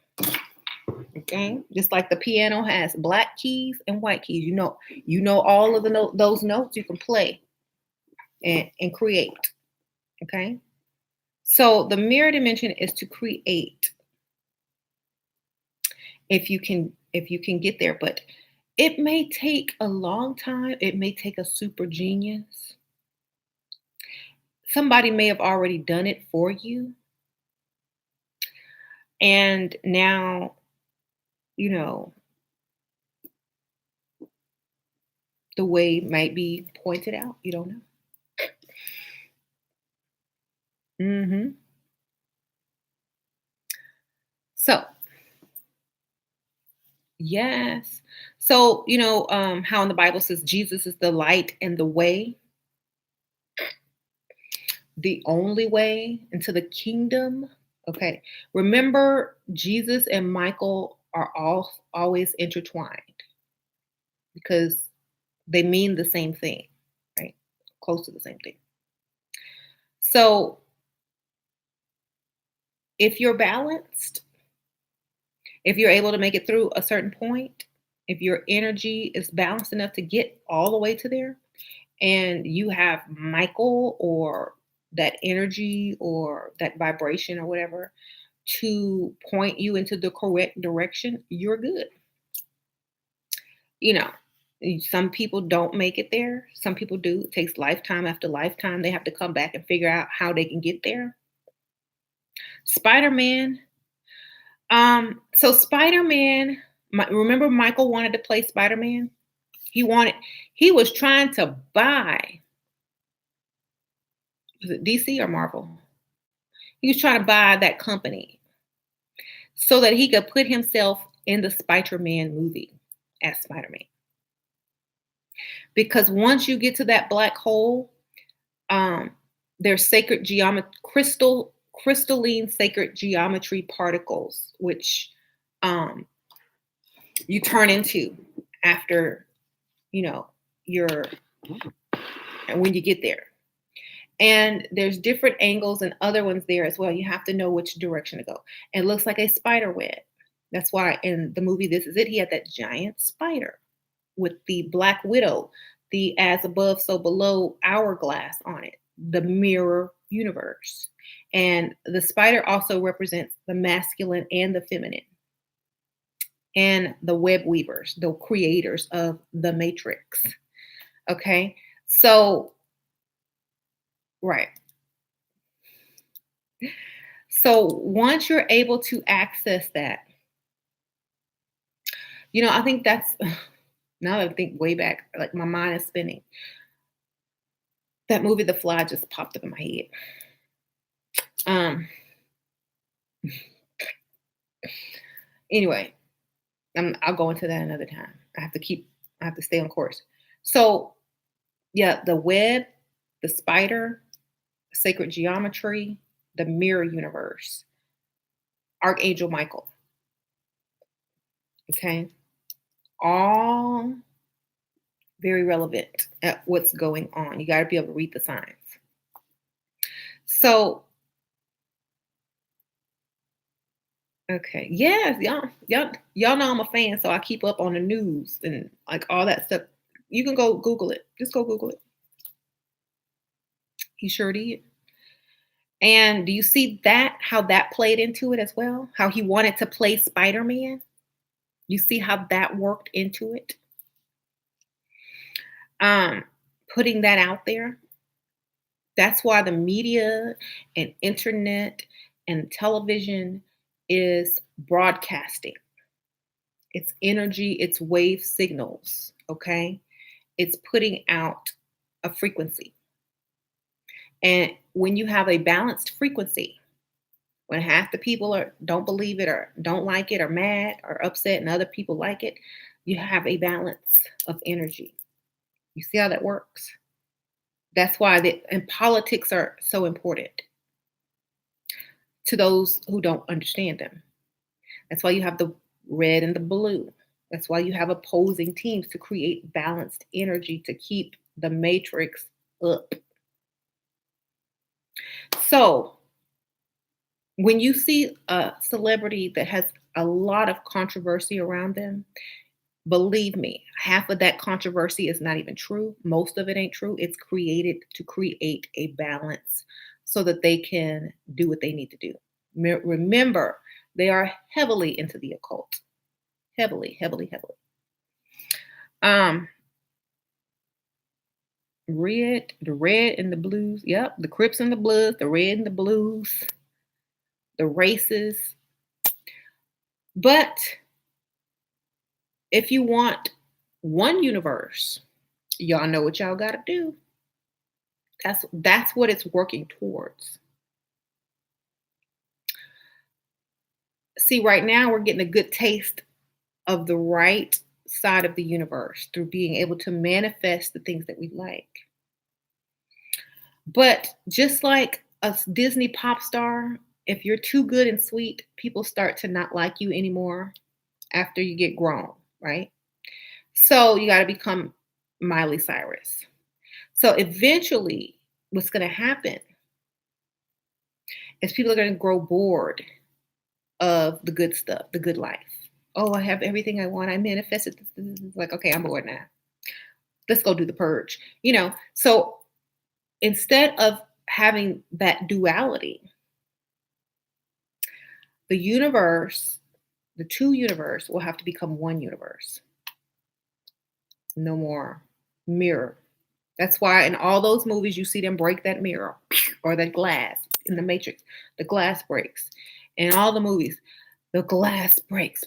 Okay? Just like the piano has black keys and white keys. You know all of the those notes you can play and create. Okay? So the mirror dimension is to create if you can get there, but it may take a long time. It may take a super genius. Somebody may have already done it for you. And now, you know, the way might be pointed out. You don't know. Hmm. So, yes. So, how in the Bible says Jesus is the light and the way, the only way into the kingdom. Okay. Remember, Jesus and Michael are all always intertwined because they mean the same thing, right? Close to the same thing. So if you're balanced, if you're able to make it through a certain point, if your energy is balanced enough to get all the way to there, and you have Michael or that energy or that vibration or whatever to point you into the correct direction, you're good. You know, some people don't make it there. Some people do. It takes lifetime after lifetime. They have to come back and figure out how they can get there. Spider-Man. So Spider-Man, remember Michael wanted to play Spider-Man? He was trying to buy, was it DC or Marvel? He was trying to buy that company so that he could put himself in the Spider-Man movie as Spider-Man. Because once you get to that black hole, um, there's sacred geometry, crystalline sacred geometry particles, which um, you turn into after you know your when you get there. And there's different angles and other ones there as well. You have to know which direction to go. It looks like a spider web. That's why in the movie This Is It, he had that giant spider with the Black Widow, the as above, so below hourglass on it, the mirror universe. And the spider also represents the masculine and the feminine, and the web weavers, the creators of the matrix. Okay. So, right. So once you're able to access that, I think that's now that I think way back, like my mind is spinning. That movie, The Fly, just popped up in my head. Um. Anyway, I'll go into that another time. I have to stay on course. So Yeah, the web, the spider, sacred geometry, the mirror universe, Archangel Michael. Okay. All very relevant at what's going on. You got to be able to read the signs. So, okay. Yes, y'all know I'm a fan, so I keep up on the news and like all that stuff. You can go Google it. Just go Google it. He sure did. And do you see that how that played into it as well? How he wanted to play Spider-Man? You see how that worked into it? Um, Putting that out there. That's why the media and internet and television is broadcasting. It's energy, it's wave signals, okay? It's putting out a frequency. And when you have a balanced frequency, when half the people don't believe it or don't like it or mad or upset and other people like it, you have a balance of energy. You see how that works? That's why and politics are so important to those who don't understand them. That's why you have the red and the blue. That's why you have opposing teams to create balanced energy to keep the matrix up. So, when you see a celebrity that has a lot of controversy around them, believe me, half of that controversy is not even true. Most of it ain't true. It's created to create a balance so that they can do what they need to do. Remember, they are heavily into the occult. Heavily, heavily, heavily. The red and the blues. Yep, the Crips and the Bloods, the red and the blues, the races. But if you want one universe, y'all know what y'all got to do. That's what it's working towards. See, right now we're getting a good taste of the right side of the universe through being able to manifest the things that we like. But just like a Disney pop star, if you're too good and sweet, people start to not like you anymore after you get grown, right? So you got to become Miley Cyrus. So eventually, what's going to happen is people are going to grow bored of the good stuff, the good life. Oh, I have everything I want. I manifested this. Like, okay, I'm bored now. Let's go do the purge. So instead of having that duality, the universe, the two universe will have to become one universe. No more mirror. That's why in all those movies you see them break that mirror or that glass in the Matrix. The glass breaks. In all the movies, the glass breaks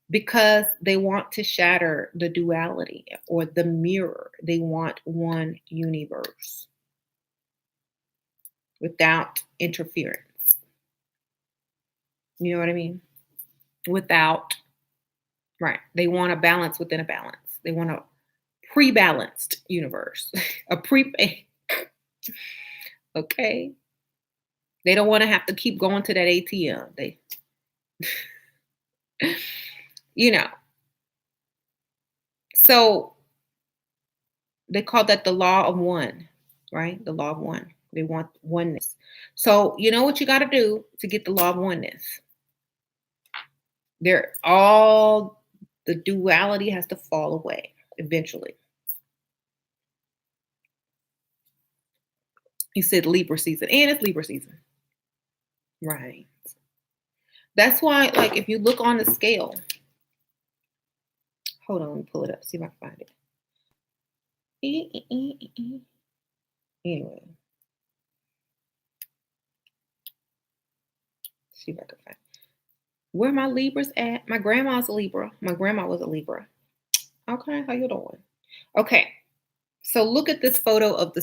because they want to shatter the duality or the mirror. They want one universe without interference. You know what I mean? Right. They want a balance within a balance. They want a pre-balanced universe. Okay. They don't want to have to keep going to that ATM. You know. So they call that the law of one, right? The law of one. They want oneness. So you know what you got to do to get the law of oneness? All the duality has to fall away eventually. You said Libra season, and it's Libra season. Right. That's why, like, if you look on the scale, hold on, let me pull it up, see if I can find it. Anyway, see if I can find it. Where my Libras at? My grandma's a Libra. My grandma was a Libra. Okay, how you doing? Okay, so look at this photo of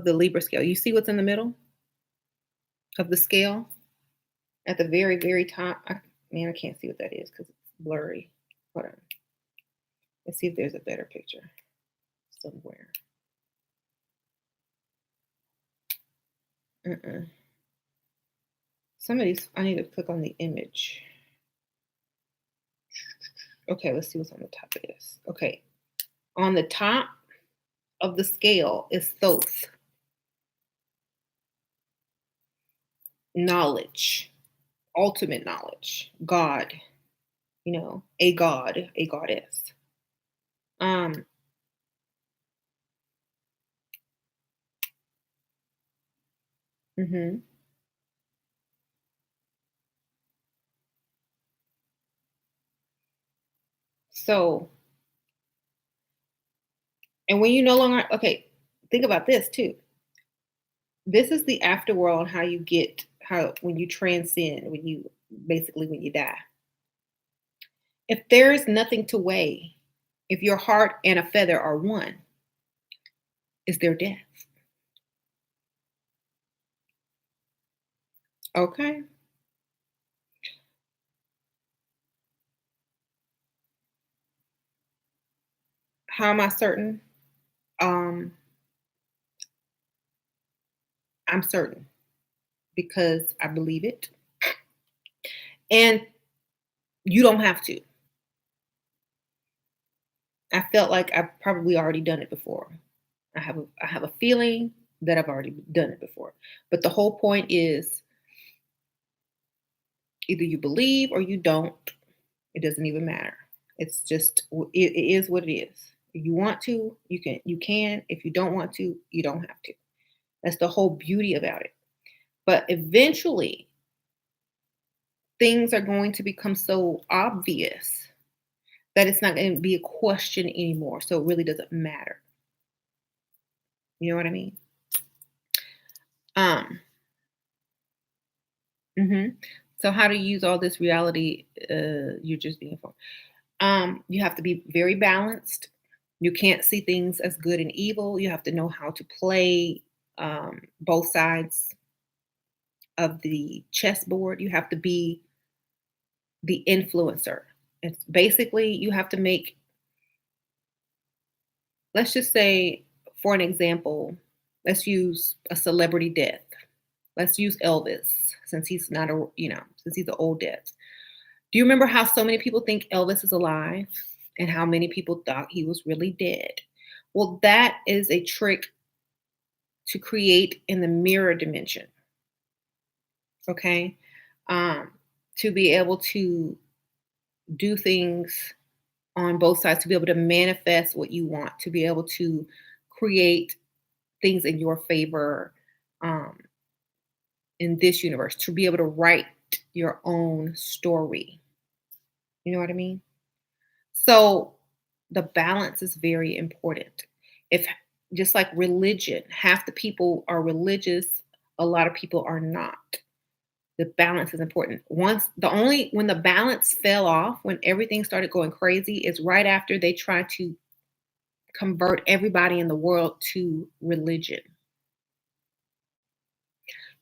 the Libra scale. You see what's in the middle of the scale at the very, very top? I can't see what that is because it's blurry. Hold on. Let's see if there's a better picture. somewhere. Uh-uh. Some of these, I need to click on the image. Okay, let's see what's on the top of this. Okay, on the top of the scale is Thoth, knowledge, ultimate knowledge, God, a god, a goddess. Um, mhm. So, and when you no longer, okay, think about this too. This is the afterworld, how you get, how, when you transcend, when you, basically when you die. If there is nothing to weigh, if your heart and a feather are one, is there death? Okay. How am I certain? Um, I'm certain because I believe it. And you don't have to. I felt like I've probably already done it before. I have a feeling that I've already done it before. But the whole point is either you believe or you don't. It doesn't even matter. It's just it is what it is. If you want to, you can. You can. If you don't want to, you don't have to. That's the whole beauty about it. But eventually, things are going to become so obvious that it's not going to be a question anymore. So it really doesn't matter. You know what I mean? Um. Mhm. So how to use all this reality? You're just being informed. You have to be very balanced. You can't see things as good and evil. You have to know how to play both sides of the chessboard. You have to be the influencer. It's basically you have to make, let's just say, for an example, let's use a celebrity death. Let's use Elvis since he's not a, since he's an old death. Do you remember how so many people think Elvis is alive and how many people thought he was really dead? Well, that is a trick to create in the mirror dimension, okay? Um, to be able to do things on both sides, to be able to manifest what you want, to be able to create things in your favor um, in this universe, to be able to write your own story. You know what I mean? So the balance is very important. If just like religion, half the people are religious, a lot of people are not. The balance is important. Once the only when the balance fell off, when everything started going crazy, is right after they tried to convert everybody in the world to religion.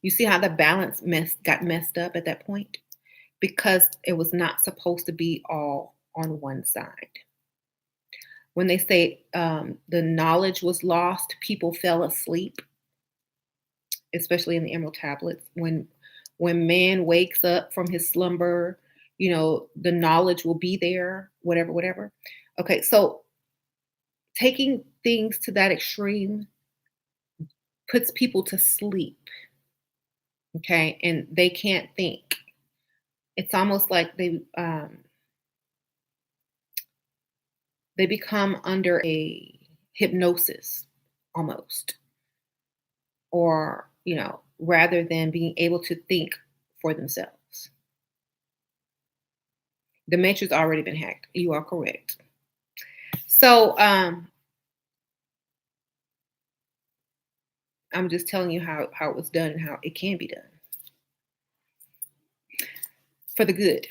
You see how the balance got messed up at that point? Because it was not supposed to be all on one side. When they say the knowledge was lost, people fell asleep, especially in the Emerald Tablets. When man wakes up from his slumber, the knowledge will be there, whatever, whatever. Okay, so taking things to that extreme puts people to sleep, okay, and they can't think. It's almost like they become under a hypnosis almost, or rather than being able to think for themselves. The matrix already been hacked. You are correct. So I'm just telling you how it was done and how it can be done for the good.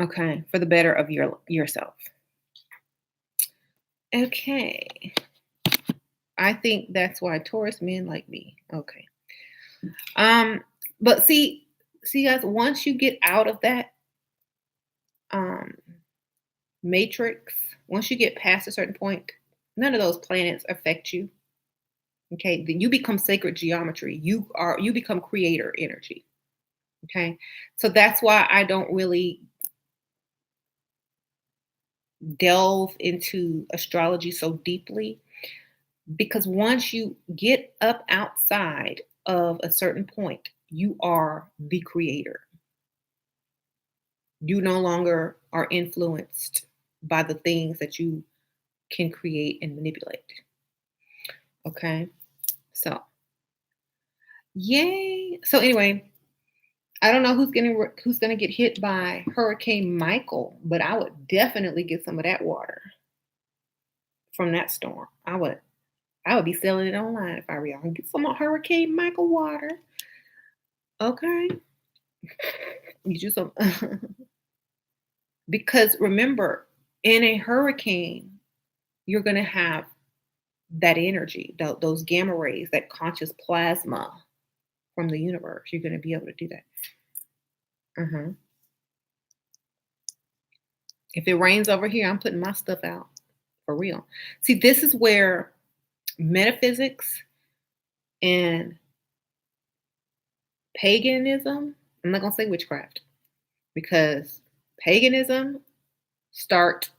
Okay, for the better of yourself. Okay, I think that's why Taurus men like me. Okay, but see, guys, once you get out of that um matrix, once you get past a certain point, None of those planets affect you. Okay, then you become sacred geometry. You become creator energy. Okay, so that's why I don't really delve into astrology so deeply, because once you get up outside of a certain point, you are the creator. You no longer are influenced by the things that you can create and manipulate. Okay, so yay. So anyway, I don't know who's gonna get hit by Hurricane Michael, but I would definitely get some of that water from that storm. I would be selling it online if I were y'all. Get some of Hurricane Michael water. Okay. Get you some because remember, in a hurricane, you're gonna have that energy, those gamma rays, that conscious plasma from the universe. You're gonna be able to do that. Uh-huh. If it rains over here, I'm putting my stuff out for real. See, this is where metaphysics and paganism, I'm not going to say witchcraft, because paganism start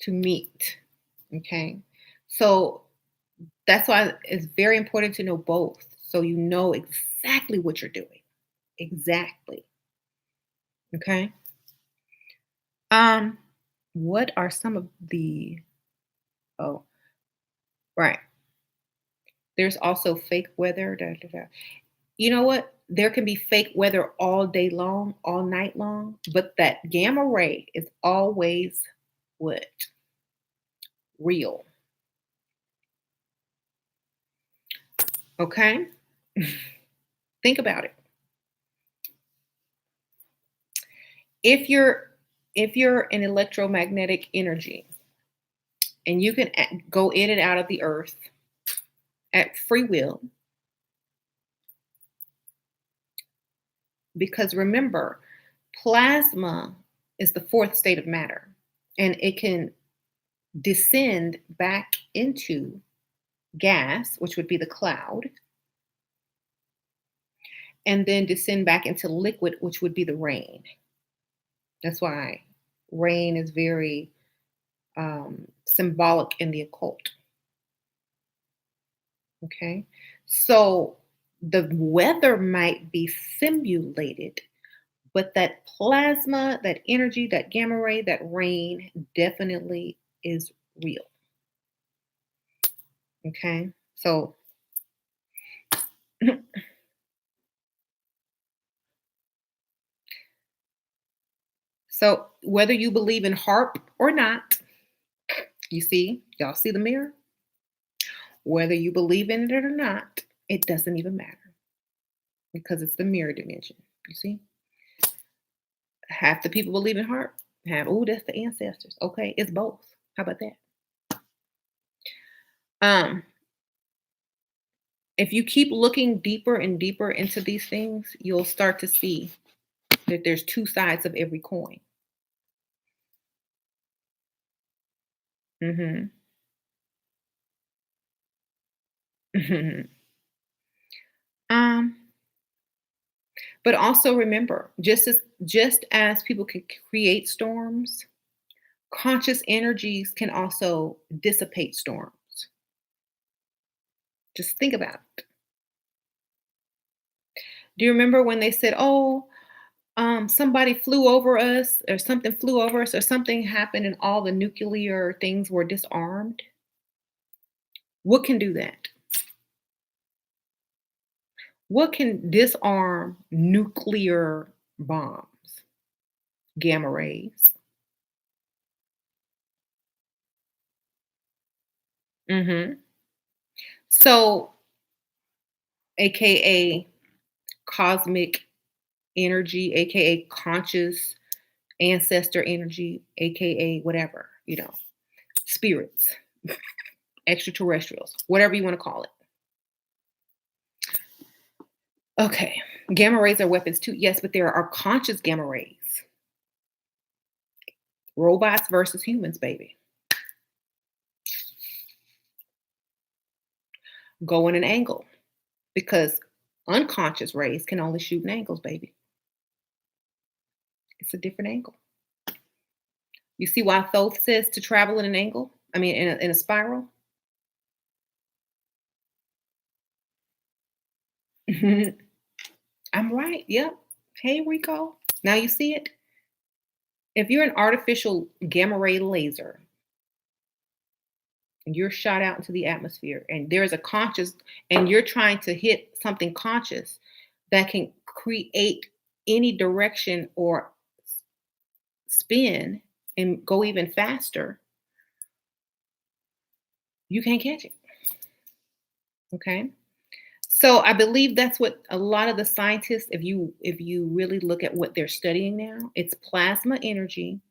to meet. Okay. So that's why it's very important to know both. So you know exactly what you're doing. Exactly. Okay. Um, what are some of the, oh, right. There's also fake weather. Da, da, da. You know what? There can be fake weather all day long, all night long, but that gamma ray is always what? Real. Okay? Think about it. If you're an electromagnetic energy and you can go in and out of the earth at free will, because remember, plasma is the fourth state of matter and it can descend back into gas, which would be the cloud, and then descend back into liquid, which would be the rain. That's why rain is very symbolic in the occult. Okay. So the weather might be simulated, but that plasma, that energy, that gamma ray, that rain definitely is real. Okay. So so whether you believe in harp or not, you see, y'all see the mirror? Whether you believe in it or not, it doesn't even matter because it's the mirror dimension. You see? Half the people believe in harp, oh, that's the ancestors. Okay, it's both. How about that? Um, if you keep looking deeper and deeper into these things, you'll start to see that there's two sides of every coin. Hmm. um, but also remember, just as people can create storms, conscious energies can also dissipate storms. Just think about it. Do you remember when they said, "Oh, somebody flew over us, or something flew over us, or something happened, and all the nuclear things were disarmed"? What can do that? What can disarm nuclear bombs? Gamma rays. Hmm. So, AKA cosmic energy, AKA conscious ancestor energy, AKA whatever, spirits, extraterrestrials, whatever you want to call it. Okay. Gamma rays are weapons too. Yes, but there are conscious gamma rays. Robots versus humans, baby. go in an angle because unconscious rays can only shoot in angles, baby. It's a different angle. You see why Thoth says to travel in an angle? I mean, in a spiral? I'm right. Yep. Hey, Rico. Now you see it? If you're an artificial gamma ray laser and you're shot out into the atmosphere and there's a conscious, and you're trying to hit something conscious that can create any direction or spin and go even faster, you can't catch it. Okay. So I believe that's what a lot of the scientists, if you really look at what they're studying now, it's plasma energy,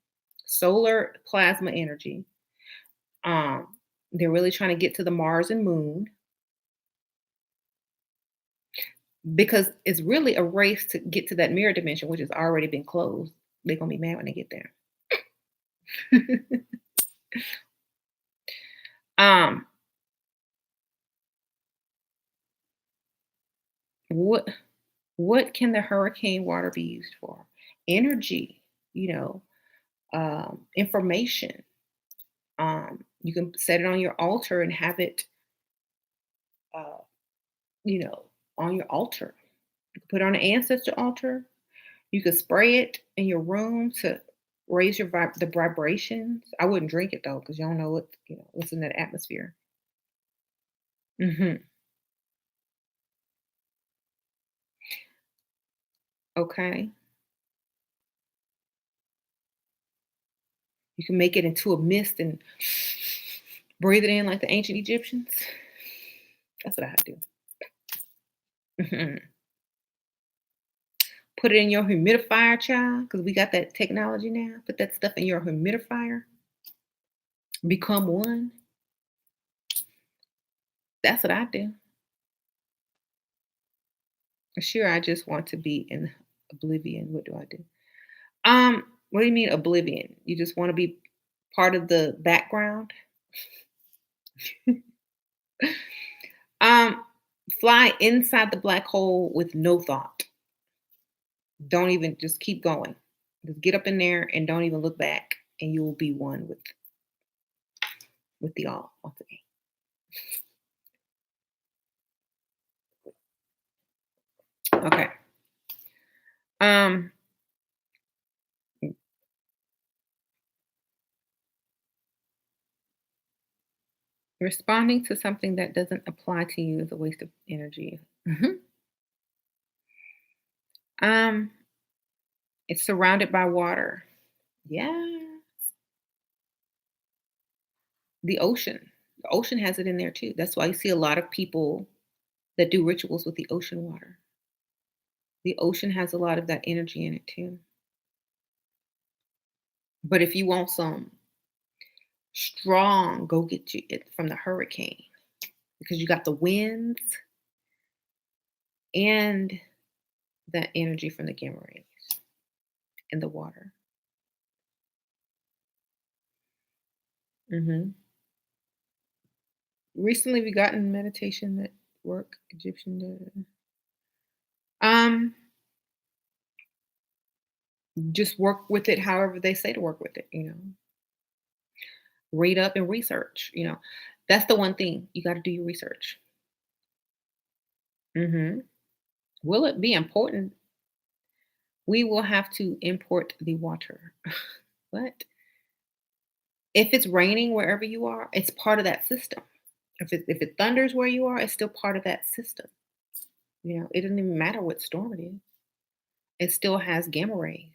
solar plasma energy. Um, they're really trying to get to the Mars and Moon because it's really a race to get to that mirror dimension, which has already been closed. They're gonna be mad when they get there. um, what what can the hurricane water be used for? Energy, information. You can set it on your altar and have it, uh, you know, on your altar. You can put it on an ancestral altar. You could spray it in your room to raise the vibrations. I wouldn't drink it though, because you don't know what's in that atmosphere. Hmm. Okay. You can make it into a mist and breathe it in like the ancient Egyptians. That's what I do. Mhm. Put it in your humidifier, child, because we got that technology now. Put that stuff in your humidifier. Become one. That's what I do. Sure, I just want to be in oblivion. What do I do? What do you mean oblivion? You just want to be part of the background? um, Fly inside the black hole with no thought. Don't even just keep going. Just get up in there and don't even look back, and you will be one with the all. Once again. Okay. Um, Responding to something that doesn't apply to you is a waste of energy. Mhm. Um, it's surrounded by water. Yeah, the ocean. The ocean has it in there too. That's why you see a lot of people that do rituals with the ocean water. The ocean has a lot of that energy in it too. But if you want some strong, go get you it from the hurricane because you got the winds and that energy from the gamma rays and the water. Hmm. Recently, we gotten meditation that work Egyptian. Um, just work with it however they say to work with it. Read up and research. That's the one thing you got to do your research. Hmm. Will it be important? We will have to import the water. What? If it's raining wherever you are, it's part of that system. If it thunders where you are, it's still part of that system. It doesn't even matter what storm it is. It still has gamma rays.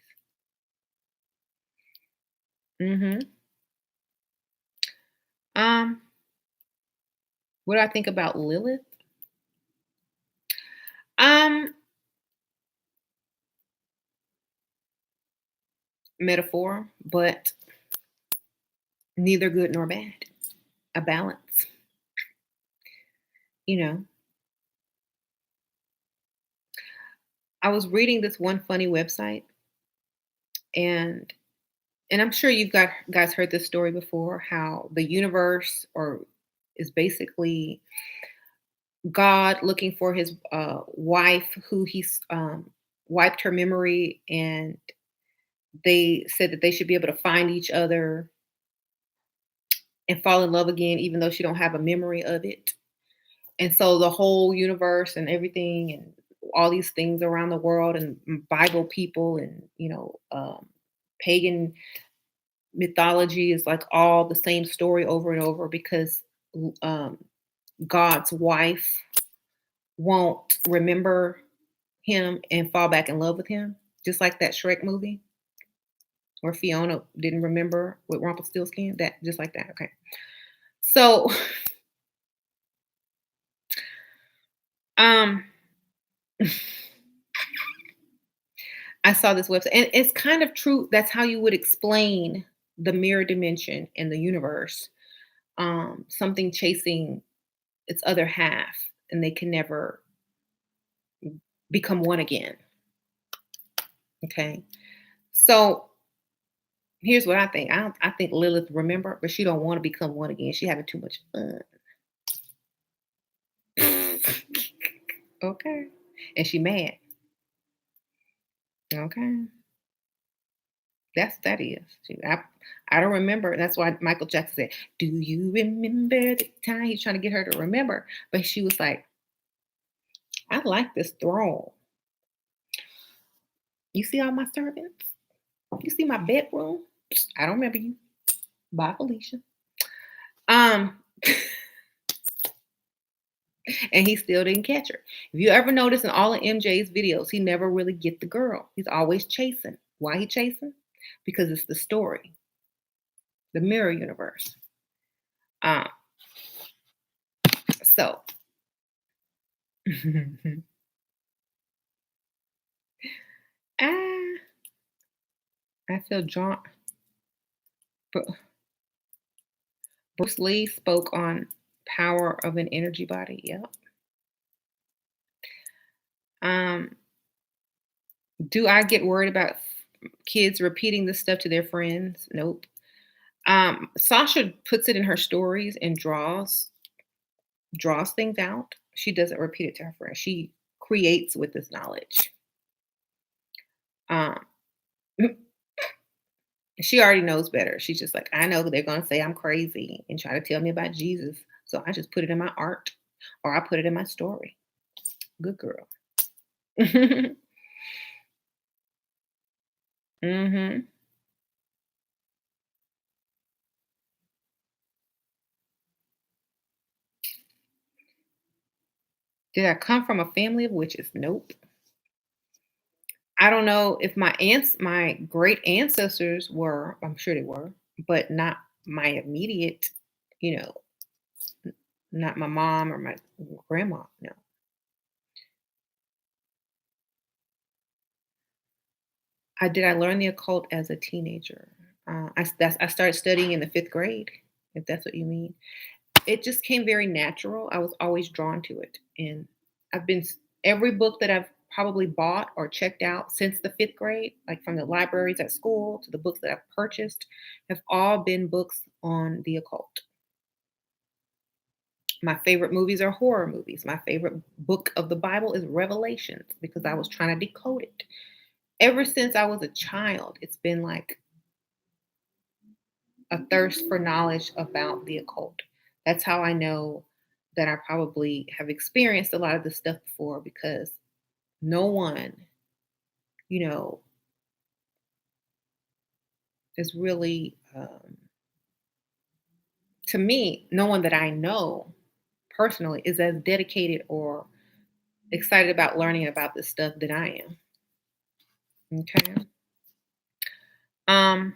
Hmm. Um, what do I think about Lilith? Um, Metaphor, but neither good nor bad. A balance. You know, I was reading this one funny website, and I'm sure you've got guys heard this story before. How the universe or is basically God looking for his wife who he's wiped her memory, and they said that they should be able to find each other and fall in love again, even though she don't have a memory of it. And so the whole universe and everything and all these things around the world and Bible people and pagan mythology is like all the same story over and over because um, God's wife won't remember him and fall back in love with him, just like that Shrek movie where Fiona didn't remember with Rumpelstiltskin. That just like that. Okay, so um, I saw this website, and it's kind of true. That's how you would explain the mirror dimension in the universe. Something chasing its other half, and they can never become one again. Okay, so here's what I think. I think Lilith remember, but she don't want to become one again. She having too much fun. Okay, and she mad. Okay, that is. I don't remember. That's why Michael Jackson said, "Do you remember the time?" He's trying to get her to remember, but she was like, "I like this throne. You see all my servants? You see my bedroom? I don't remember you. Bye, Felicia." Um, and he still didn't catch her. If you ever notice in all of MJ's videos, he never really get the girl. He's always chasing. Why he chasing? Because it's the story, the mirror universe. Um, so ah, I feel John Bruce Lee spoke on power of an energy body. Yep. Um, do I get worried about kids repeating this stuff to their friends? Nope. Sasha puts it in her stories and draws things out. She doesn't repeat it to her friends. She creates with this knowledge. Um, she already knows better. She's just like, I know they're gonna say I'm crazy and try to tell me about Jesus. So I just put it in my art or I put it in my story. Good girl. hmm Did I come from a family of witches? Nope. I don't know if my great ancestors were, I'm sure they were, but not my immediate, you know, not my mom or my grandma. No. I learn the occult as a teenager. I started studying in the 5th grade, if that's what you mean. It just came very natural. I was always drawn to it, and I've been every book that I've probably bought or checked out since the 5th grade, like from the libraries at school to the books that I've purchased, have all been books on the occult. My favorite movies are horror movies. My favorite book of the Bible is Revelations because I was trying to decode it. Ever since I was a child, it's been like a thirst for knowledge about the occult. That's how I know that I probably have experienced a lot of this stuff before because no one, you know, is really, to me, no one that I know personally is as dedicated or excited about learning about this stuff than I am. Okay. Um,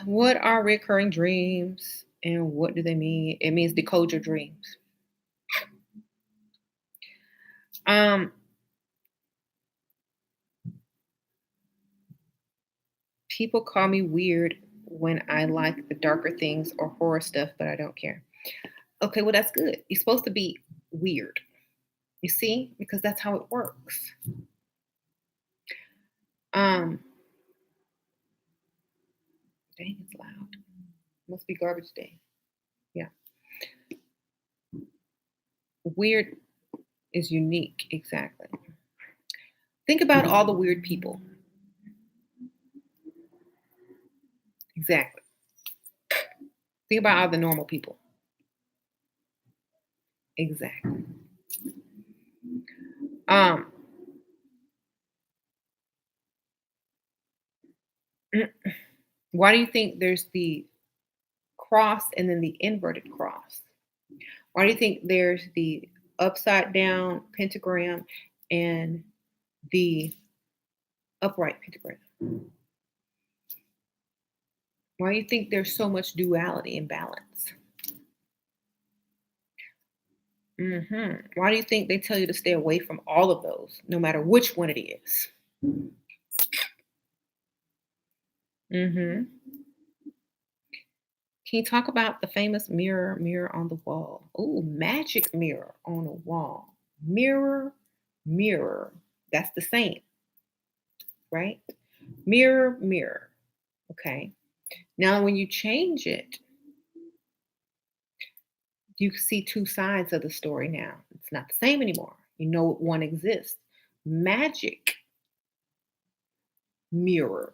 what are recurring dreams and what do they mean? It means decode your dreams. Um, People call me weird when I like the darker things or horror stuff, but I don't care. Okay, well that's good. You're supposed to be weird. You see? Because that's how it works. Um, Dang, it's loud. Must be garbage day. Weird is unique. Exactly. Think about all the weird people. Exactly. Think about all the normal people. Exactly. Um, why do you think there's the cross and then the inverted cross? Why do you think there's the upside down pentagram and the upright pentagram? Why do you think there's so much duality and balance? Why do you think they tell you to stay away from all of those, no matter which one it is? Hmm. Can you talk about the famous mirror, mirror on the wall? Oh, magic mirror on the wall. Mirror, mirror. That's the same, right? Mirror, mirror. Okay. Now, when you change it, you see two sides of the story now. It's not the same anymore. You know one exists. Magic mirror.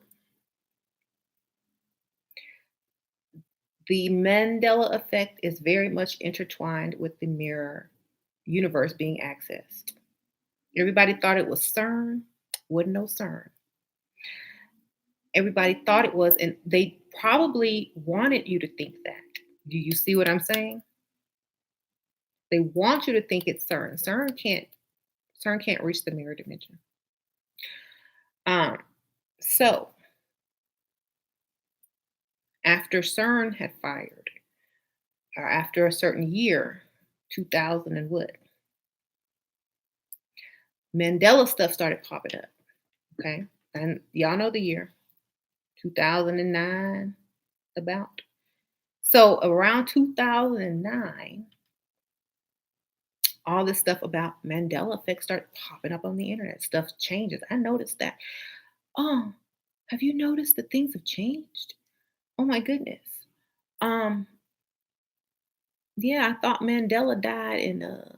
The Mandela effect is very much intertwined with the mirror universe being accessed. Everybody thought it was CERN. Wasn't no CERN. Everybody thought it was, and they probably wanted you to think that. Do you see what I'm saying? They want you to think it's CERN. CERN can't reach the mirror dimension. Um, so after CERN had fired, or after a certain year, 2000 and what, Mandela stuff started popping up. Okay, and y'all know the year 2009 about. So around 2009, all this stuff about Mandela effect started popping up on the internet. Stuff changes. I noticed that. Oh, have you noticed that things have changed? Oh my goodness. Um, yeah, I thought Mandela died in a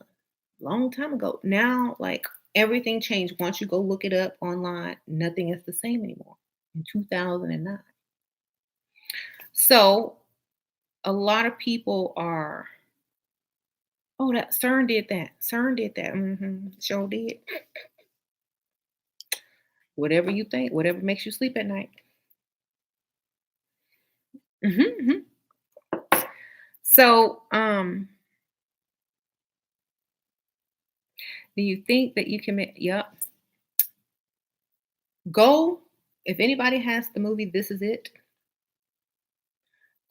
long time ago. Now, like everything changed. Once you go look it up online, nothing is the same anymore. In 2009. So a lot of people are, oh, that CERN did that. CERN did that. Sure did. Whatever you think, whatever makes you sleep at night. Hmm. So, do you think that you can make? Yep. Go. If anybody has the movie, this is it.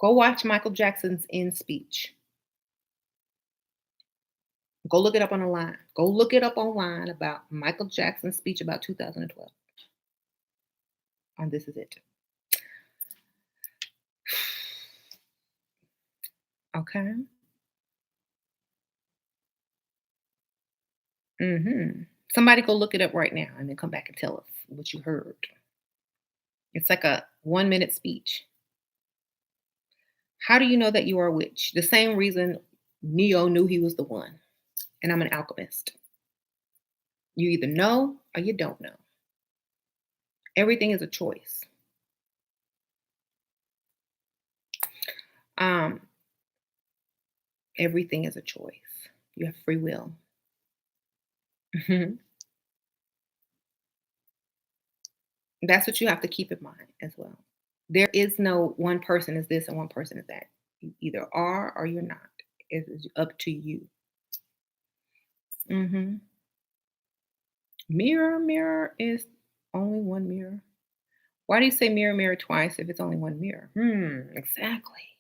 Go watch Michael Jackson's end speech. Go look it up on the line. Go look it up online about Michael Jackson's speech about 2012. On this is it. Okay. Somebody go look it up right now and then come back and tell us what you heard. It's like a 1 minute speech. How do you know that you are a witch? The same reason Neo knew he was the one, and I'm an alchemist. You either know or you don't know. Everything is a choice. Um, everything is a choice. You have free will. Mhm. That's what you have to keep in mind as well. There is no one person is this and one person is that. You either are or you're not. It is up to you. Hmm. Mirror, mirror is only one mirror. Why do you say mirror, mirror twice if it's only one mirror? Exactly.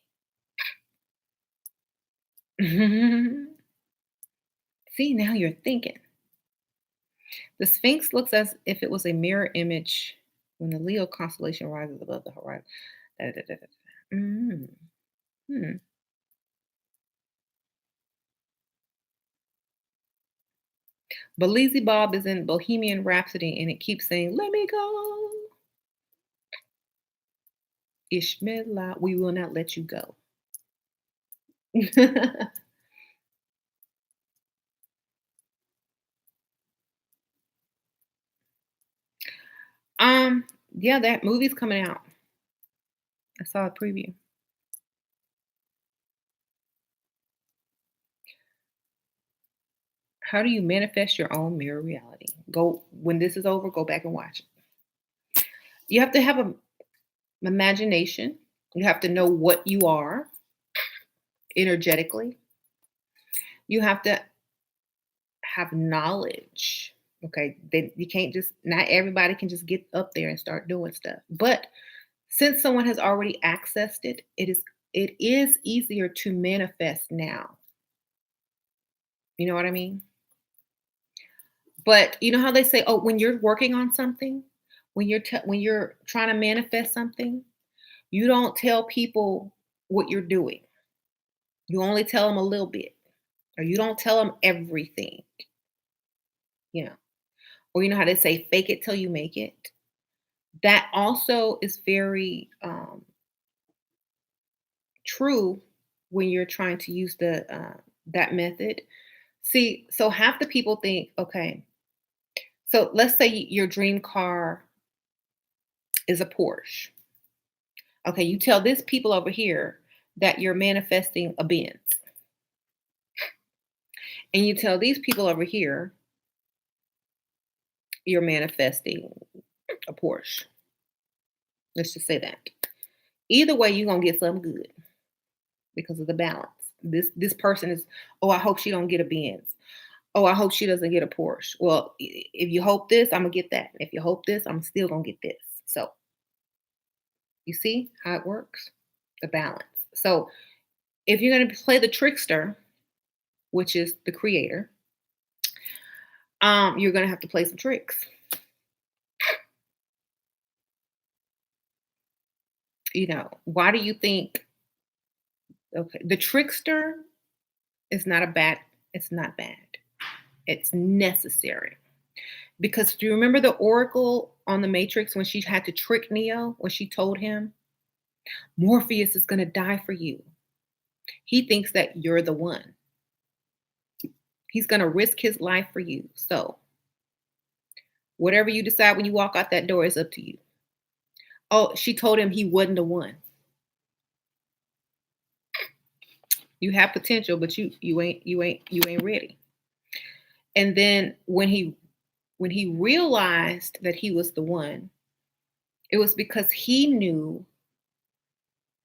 See, now you're thinking. The Sphinx looks as if it was a mirror image when the Leo constellation rises above the horizon. Da, da, da, da, da. Hmm. Belize Bob is in Bohemian Rhapsody and it keeps saying, "Let me go. Ishmael, we will not let you go." Um, yeah, that movie's coming out. I saw a preview. How do you manifest your own mirror reality? Go when this is over, go back and watch it. You have to have a imagination. You have to know what you are energetically. You have to have knowledge. Okay. Then you can't just not everybody can just get up there and start doing stuff. But since someone has already accessed it, it is easier to manifest now. You know what I mean? But you know how they say, oh, when you're working on something, when you're trying to manifest something, you don't tell people what you're doing. You only tell them a little bit, or you don't tell them everything, you know. Or you know how they say, fake it till you make it. That also is very true when you're trying to use the that method. See, so half the people think, okay, so let's say your dream car is a Porsche. Okay, you tell this people over here that you're manifesting a Benz, and you tell these people over here you're manifesting a Porsche. Let's just say that. Either way, you're gonna get something good because of the balance. This person is, oh, I hope she don't get a Benz. Oh, I hope she doesn't get a Porsche. Well, if you hope this, I'm gonna get that. If you hope this, I'm still gonna get this. So you see how it works? The balance. So if you're gonna play the trickster, which is the creator, you're gonna have to play some tricks. You know, why do you think okay, the trickster is not a bad, it's not bad. It's necessary. Because do you remember the oracle on the Matrix when she had to trick Neo when she told him Morpheus is gonna die for you? He thinks that you're the one. He's gonna risk his life for you. So whatever you decide when you walk out that door is up to you. Oh, she told him he wasn't the one. You have potential, but you ain't ready. And then when he realized that he was the one, it was because he knew,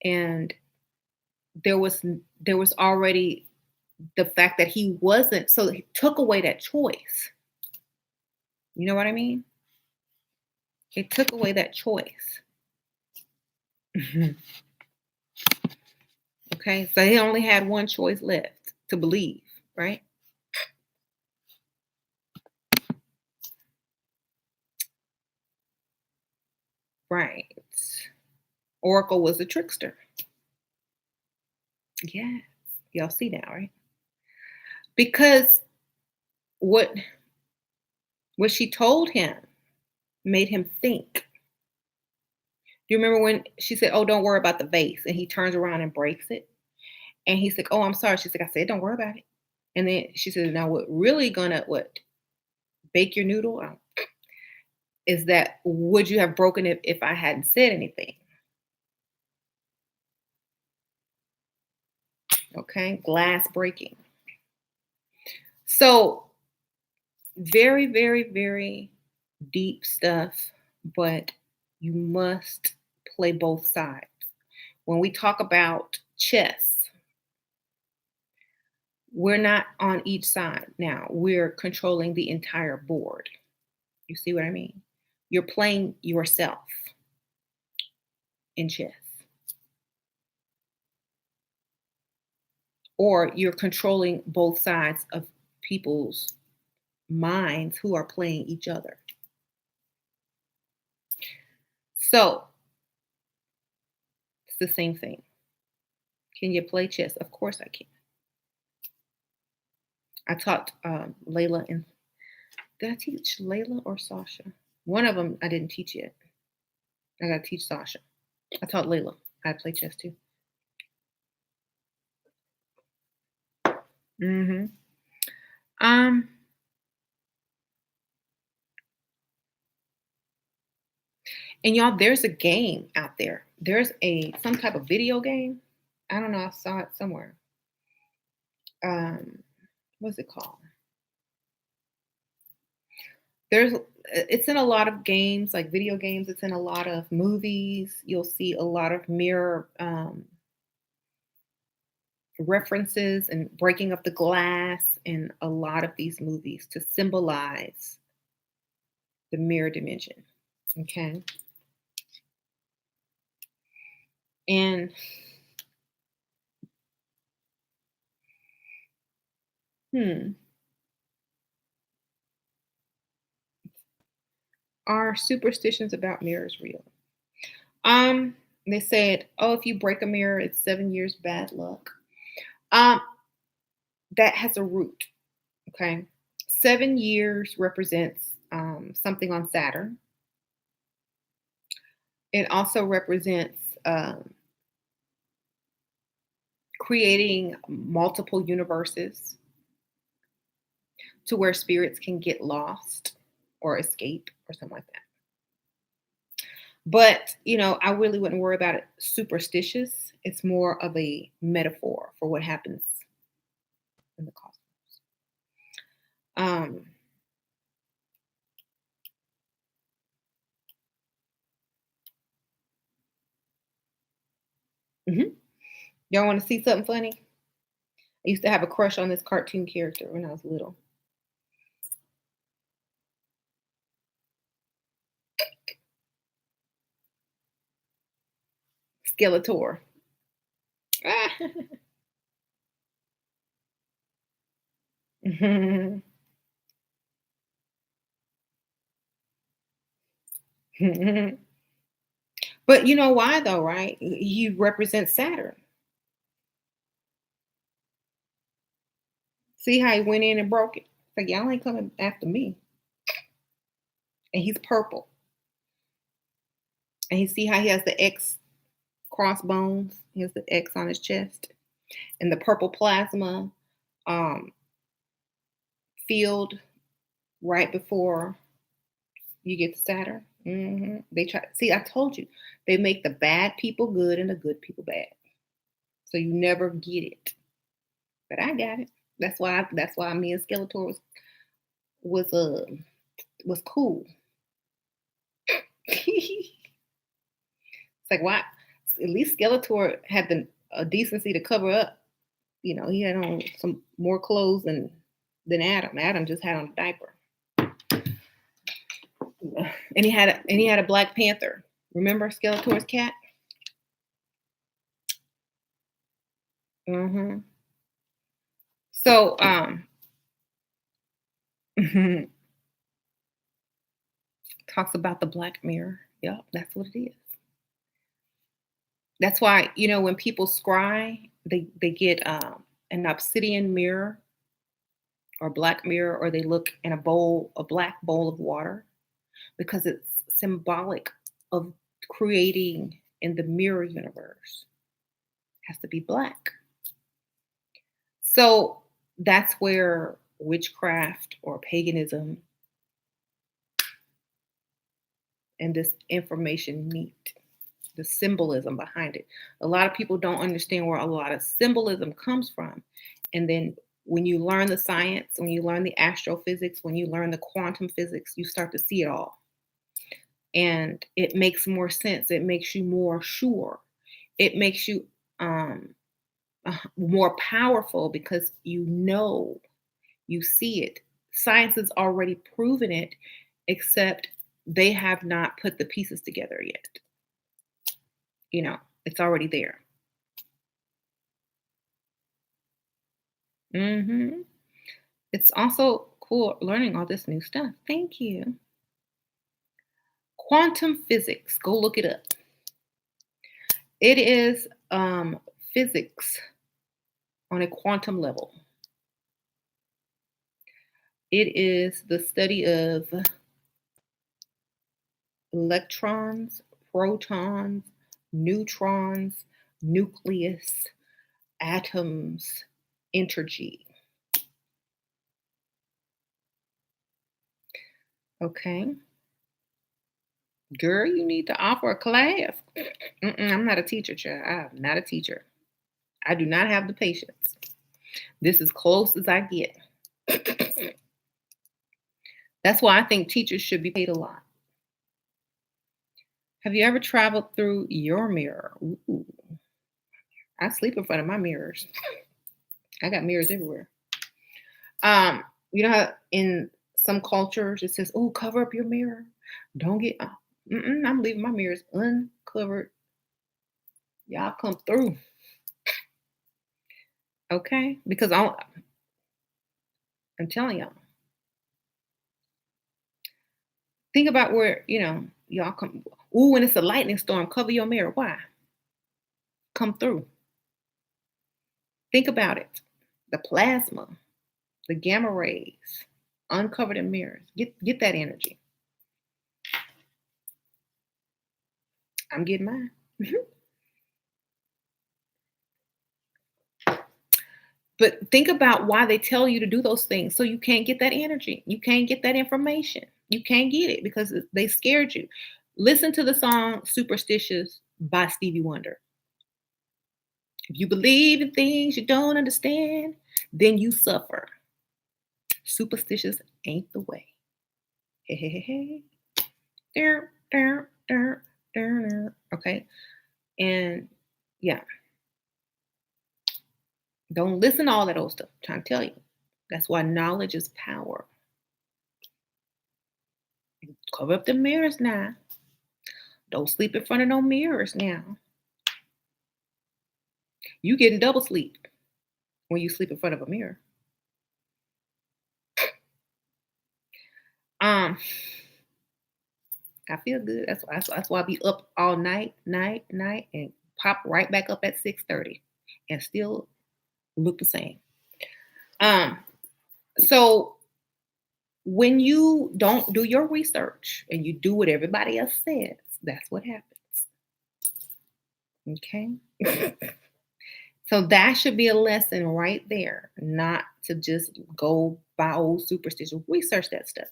and there was already the fact that he wasn't, so he took away that choice. You know what I mean? It took away that choice. Okay, so he only had one choice left to believe, right? Right. Oracle was a trickster. Yeah, y'all see now, right? Because what what she told him made him think. Do you remember when she said, "Oh, don't worry about the vase," and he turns around and breaks it, and he's like, "Oh, I'm sorry." She's like, "I said, don't worry about it." And then she said, "Now, what really gonna what bake your noodle is that would you have broken it if I hadn't said anything?" Okay, glass breaking. So very, very, very deep stuff, but you must play both sides. When we talk about chess, we're not on each side now. We're controlling the entire board. You see what I mean? You're playing yourself in chess, or you're controlling both sides of people's minds who are playing each other. So it's the same thing. Can you play chess? Of course I can. I taught Layla and did I teach Layla or Sasha? One of them I didn't teach yet. I got to teach Sasha. I taught Layla how to play chess too. Hmm. Um, And y'all, there's a game out there. There's some type of video game. I don't know. I saw it somewhere. Um, what's it called? There's it's in a lot of games, like video games. It's in a lot of movies. You'll see a lot of mirror references and breaking of the glass in a lot of these movies to symbolize the mirror dimension. Okay. And hmm, are superstitions about mirrors real? Um, they said, oh, if you break a mirror, it's 7 years bad luck. Um, that has a root. Okay. 7 years represents something on Saturn. It also represents creating multiple universes to where spirits can get lost or escape or something like that. But, I really wouldn't worry about it superstitious. It's more of a metaphor for what happens in the cosmos. Um, mhm. Y'all want to see something funny? I used to have a crush on this cartoon character when I was little. Skeletor. But you know why though, right? He represents Saturn. See how he went in and broke it? Like y'all ain't coming after me. And he's purple. And you see how he has the X crossbones? He has the X on his chest. And the purple plasma um, field right before you get to Saturn. They try. See, I told you, they make the bad people good and the good people bad. So you never get it. But I got it. That's why me and Skeletor was uh was cool. It's like why? At least Skeletor had the decency to cover up. He had on some more clothes than Adam. Adam just had on a diaper, and he had a Black Panther. Remember Skeletor's cat? hmm So talks about the black mirror. Yep, that's what it is. That's why when people scry, they get an obsidian mirror or black mirror, or they look in a black bowl of water, because it's symbolic of creating in the mirror universe. It has to be black. So that's where witchcraft or paganism and this information meet. The symbolism behind it. A lot of people don't understand where a lot of symbolism comes from. And then when you learn the science, when you learn the astrophysics, when you learn the quantum physics, you start to see it all. And it makes more sense. It makes you more sure. It makes you more powerful because you see it. Science has already proven it, except they have not put the pieces together yet. It's already there. hmm It's also cool learning all this new stuff. Thank you. Quantum physics. Go look it up. It is physics on a quantum level. It is the study of electrons, protons, neutrons, nucleus, atoms, energy. Okay. Girl, you need to offer a class. I'm not a teacher, child. I'm not a teacher. I do not have the patience. This is close as I get. That's why I think teachers should be paid a lot. Have you ever traveled through your mirror? Ooh, I sleep in front of my mirrors. I got mirrors everywhere. You know how in some cultures it says, "Oh, cover up your mirror. Don't get." I'm leaving my mirrors uncovered. Y'all come through, okay? Because I'm telling y'all. Think about where y'all come. Ooh, when it's a lightning storm, cover your mirror. Why? Come through. Think about it. The plasma, the gamma rays, uncovered in mirrors. Get that energy. I'm getting mine. But think about why they tell you to do those things. So you can't get that energy. You can't get that information. You can't get it because they scared you. Listen to the song Superstitious by Stevie Wonder. If you believe in things you don't understand, then you suffer. Superstitious ain't the way. Hey, hey, hey, hey. There, there, there, there. Okay. And yeah, don't listen to all that old stuff. I'm trying to tell you. That's why knowledge is power. Cover up the mirrors now. Don't sleep in front of no mirrors now. You getting double sleep when you sleep in front of a mirror. Um, I feel good. That's why I be up all night, and pop right back up at 6:30 and still look the same. Um, so when you don't do your research and you do what everybody else says, that's what happens. Okay. So that should be a lesson right there, not to just go by old superstition. Research that stuff.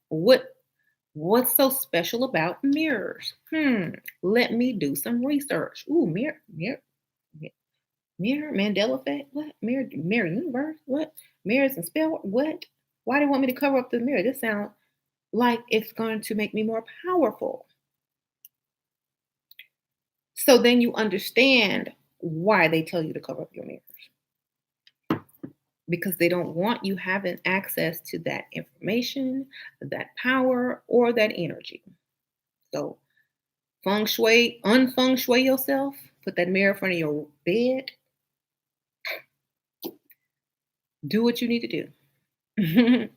What's so special about mirrors? Let me do some research. Ooh, mirror, Mandela effect. What? Mirror universe. What? Mirrors and spell. What? Why do you want me to cover up the mirror? This sounds like it's going to make me more powerful. So then you understand why they tell you to cover up your mirrors. Because they don't want you having access to that information, that power, or that energy. So unfeng shui yourself, put that mirror in front of your bed, do what you need to do.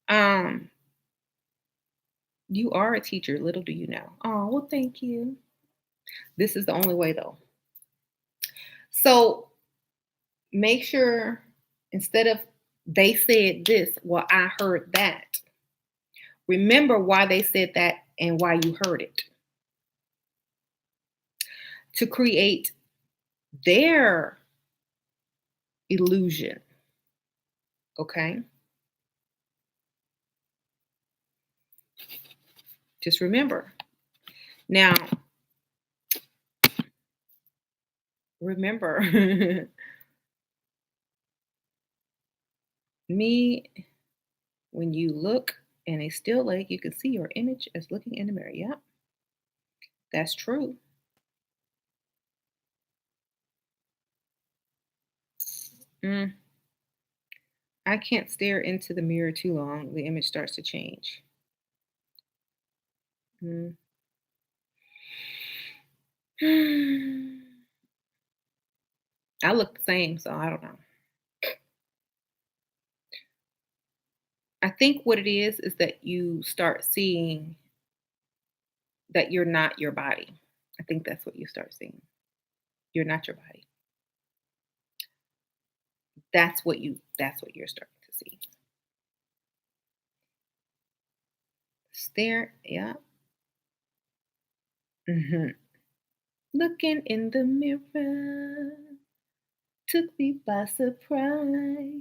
um, you are a teacher, little do you know. Oh, well, thank you. This is the only way though. So make sure instead of they said this, well, I heard that. Remember why they said that and why you heard it. To create their illusion. Okay? Just remember. Now, remember me, when you look in a still lake, you can see your image as looking in the mirror. Yep, that's true. Mm, I can't stare into the mirror too long. The image starts to change. Mm. I look the same, so I don't know. I think what it is that you start seeing that you're not your body. I think that's what you start seeing. You're not your body. That's what you're starting to see. Stare, yeah. Looking in the mirror took me by surprise.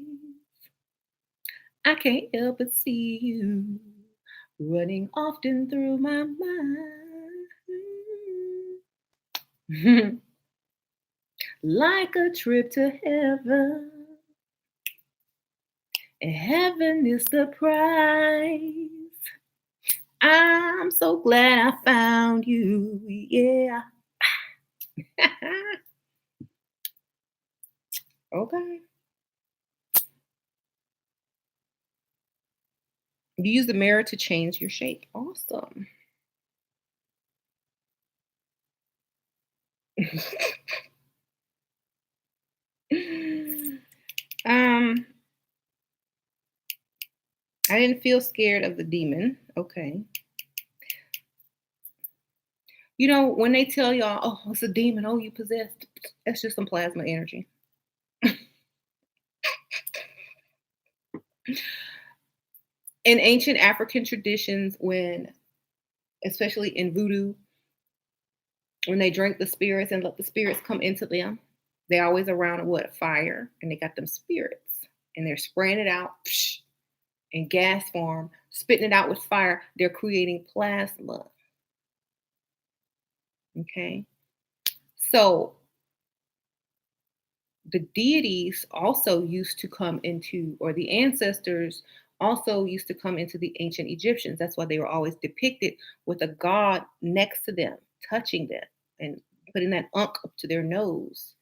I can't help but see you running often through my mind. Like a trip to heaven. And heaven is the prize. I'm so glad I found you. Yeah. Okay. You use the mirror to change your shape. Awesome. um, I didn't feel scared of the demon. Okay. You know, when they tell y'all, oh, it's a demon, oh, you possessed, that's just some plasma energy. In ancient African traditions, when, especially in voodoo, when they drink the spirits and let the spirits come into them, they always around what? A fire, and they got them spirits, and they're spraying it out in gas form, spitting it out with fire. They're creating plasma. Okay. So the deities also used to come into, or the ancestors also used to come into the ancient Egyptians. That's why they were always depicted with a god next to them, touching them and putting that unk up to their nose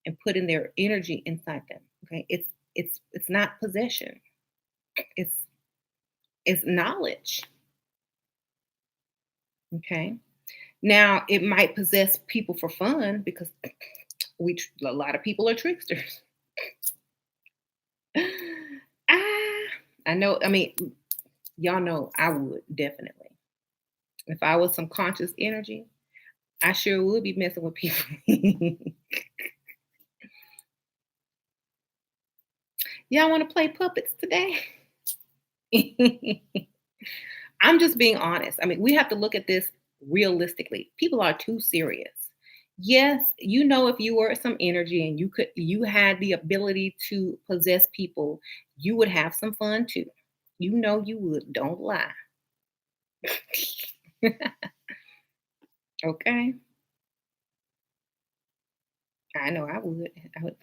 and putting their energy inside them. Okay. It's not possession. It's it's knowledge. Okay. Now it might possess people for fun because a lot of people are tricksters. ah, I know. I mean, y'all know I would definitely. If I was some conscious energy, I sure would be messing with people. Y'all want to play puppets today? I'm just being honest. I mean, we have to look at this realistically. People are too serious. Yes, you know, if you were some energy and you had the ability to possess people, you would have some fun too. You know you would. Don't lie. Okay. I know I would. I would.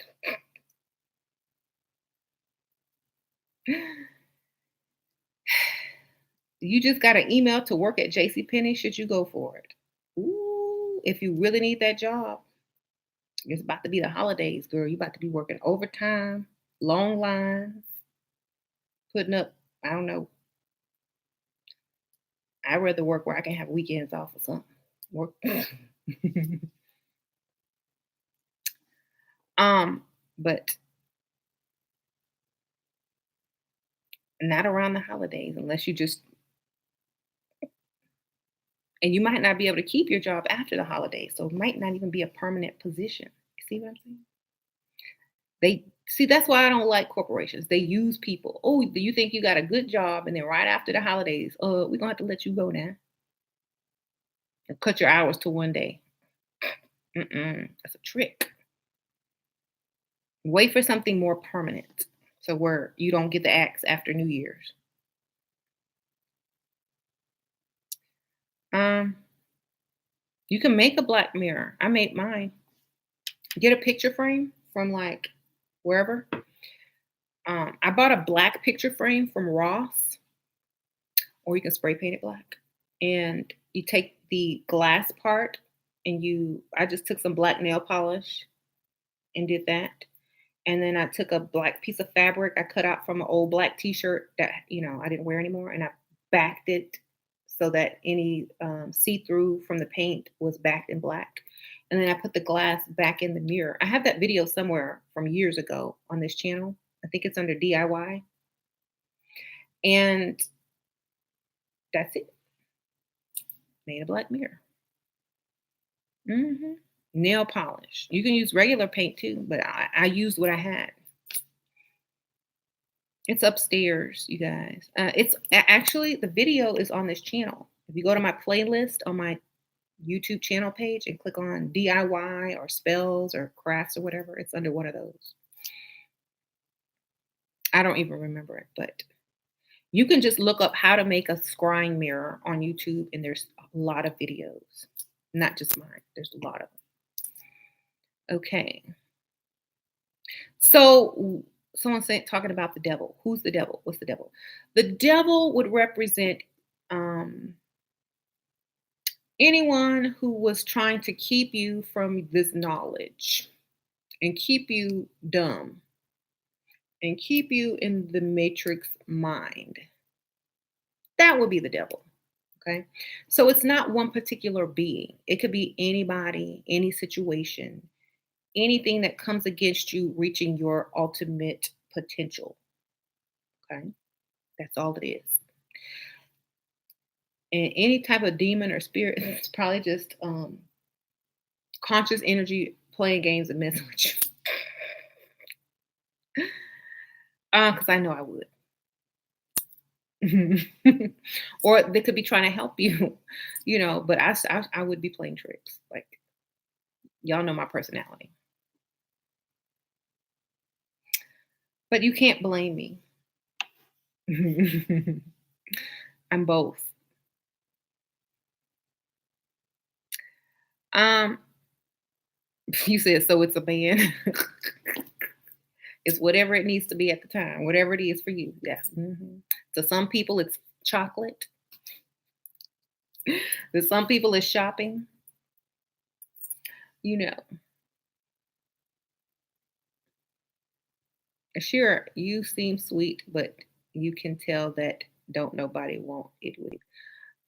You just got an email to work at JCPenney. Should you go for it? Ooh, if you really need that job, it's about to be the holidays, girl. You about to be working overtime, long lines, putting up, I don't know. I'd rather work where I can have weekends off or something. Work. um, but not around the holidays unless you just, and you might not be able to keep your job after the holidays. So it might not even be a permanent position. You see what I'm saying? They see that's why I don't like corporations. They use people. Oh, do you think you got a good job? And then right after the holidays, we're gonna have to let you go now and cut your hours to 1 day. That's a trick. Wait for something more permanent. So where you don't get the axe after New Year's. Um, you can make a black mirror. I made mine. Get a picture frame from like wherever. I bought a black picture frame from Ross, or you can spray paint it black. And you take the glass part and I just took some black nail polish and did that. And then I took a black piece of fabric I cut out from an old black t-shirt that, I didn't wear anymore. And I backed it so that any see-through from the paint was backed in black. And then I put the glass back in the mirror. I have that video somewhere from years ago on this channel. I think it's under DIY. And that's it. Made a black mirror. hmm Nail polish. You can use regular paint too, but I used what I had. It's upstairs, you guys. Actually, the video is on this channel. If you go to my playlist on my YouTube channel page and click on DIY or spells or crafts or whatever, it's under one of those. I don't even remember it, but You can just look up how to make a scrying mirror on YouTube, and there's a lot of videos, not just mine. There's a lot of them. Okay. So someone saying talking about the devil. Who's the devil? What's the devil? The devil would represent um, anyone who was trying to keep you from this knowledge and keep you dumb and keep you in the matrix mind. That would be the devil. Okay. So it's not one particular being, it could be anybody, any situation, anything that comes against you reaching your ultimate potential. Okay. That's all it is. And any type of demon or spirit, it's probably just conscious energy playing games and messing with you. Because I know I would. Or they could be trying to help you, but I would be playing tricks. Like, y'all know my personality. But you can't blame me. I'm both. Um, you said so it's a band. It's whatever it needs to be at the time, whatever it is for you. Yeah. To some people, it's chocolate. To some people, it's shopping. You know, sure, you seem sweet, but you can tell that don't nobody want it with you.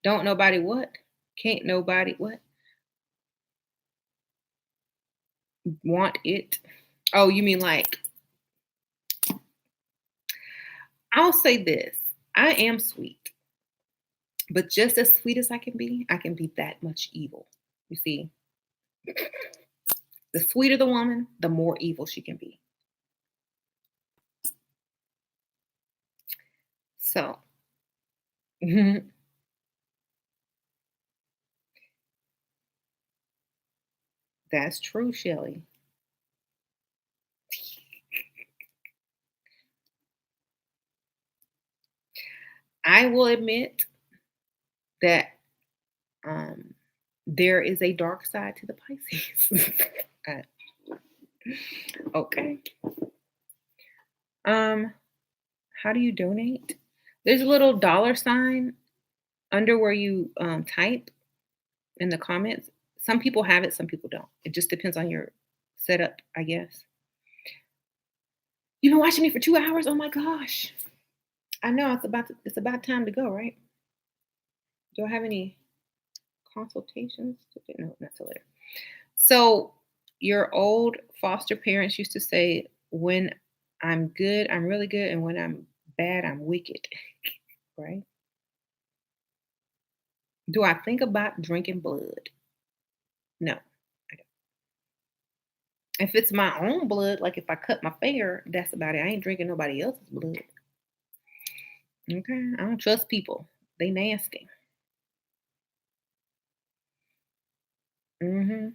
Don't nobody what? Can't nobody what? Want it? Oh, you mean like, I'll say this. I am sweet, but just as sweet as I can be that much evil. You see, the sweeter the woman, the more evil she can be. So, that's true, Shelley. I will admit that um, there is a dark side to the Pisces. Uh, okay. Um, how do you donate? There's a little dollar sign under where you type in the comments. Some people have it, some people don't. It just depends on your setup, I guess. You've been watching me for 2 hours. Oh my gosh! I know it's about time to go, right? Do I have any consultations? No, not till later. So your old foster parents used to say, "When I'm good, I'm really good, and when I'm bad, I'm wicked." Right? Do I think about drinking blood? No. I don't. If it's my own blood, like if I cut my finger, that's about it. I ain't drinking nobody else's blood. Okay. I don't trust people. They nasty. Hmm.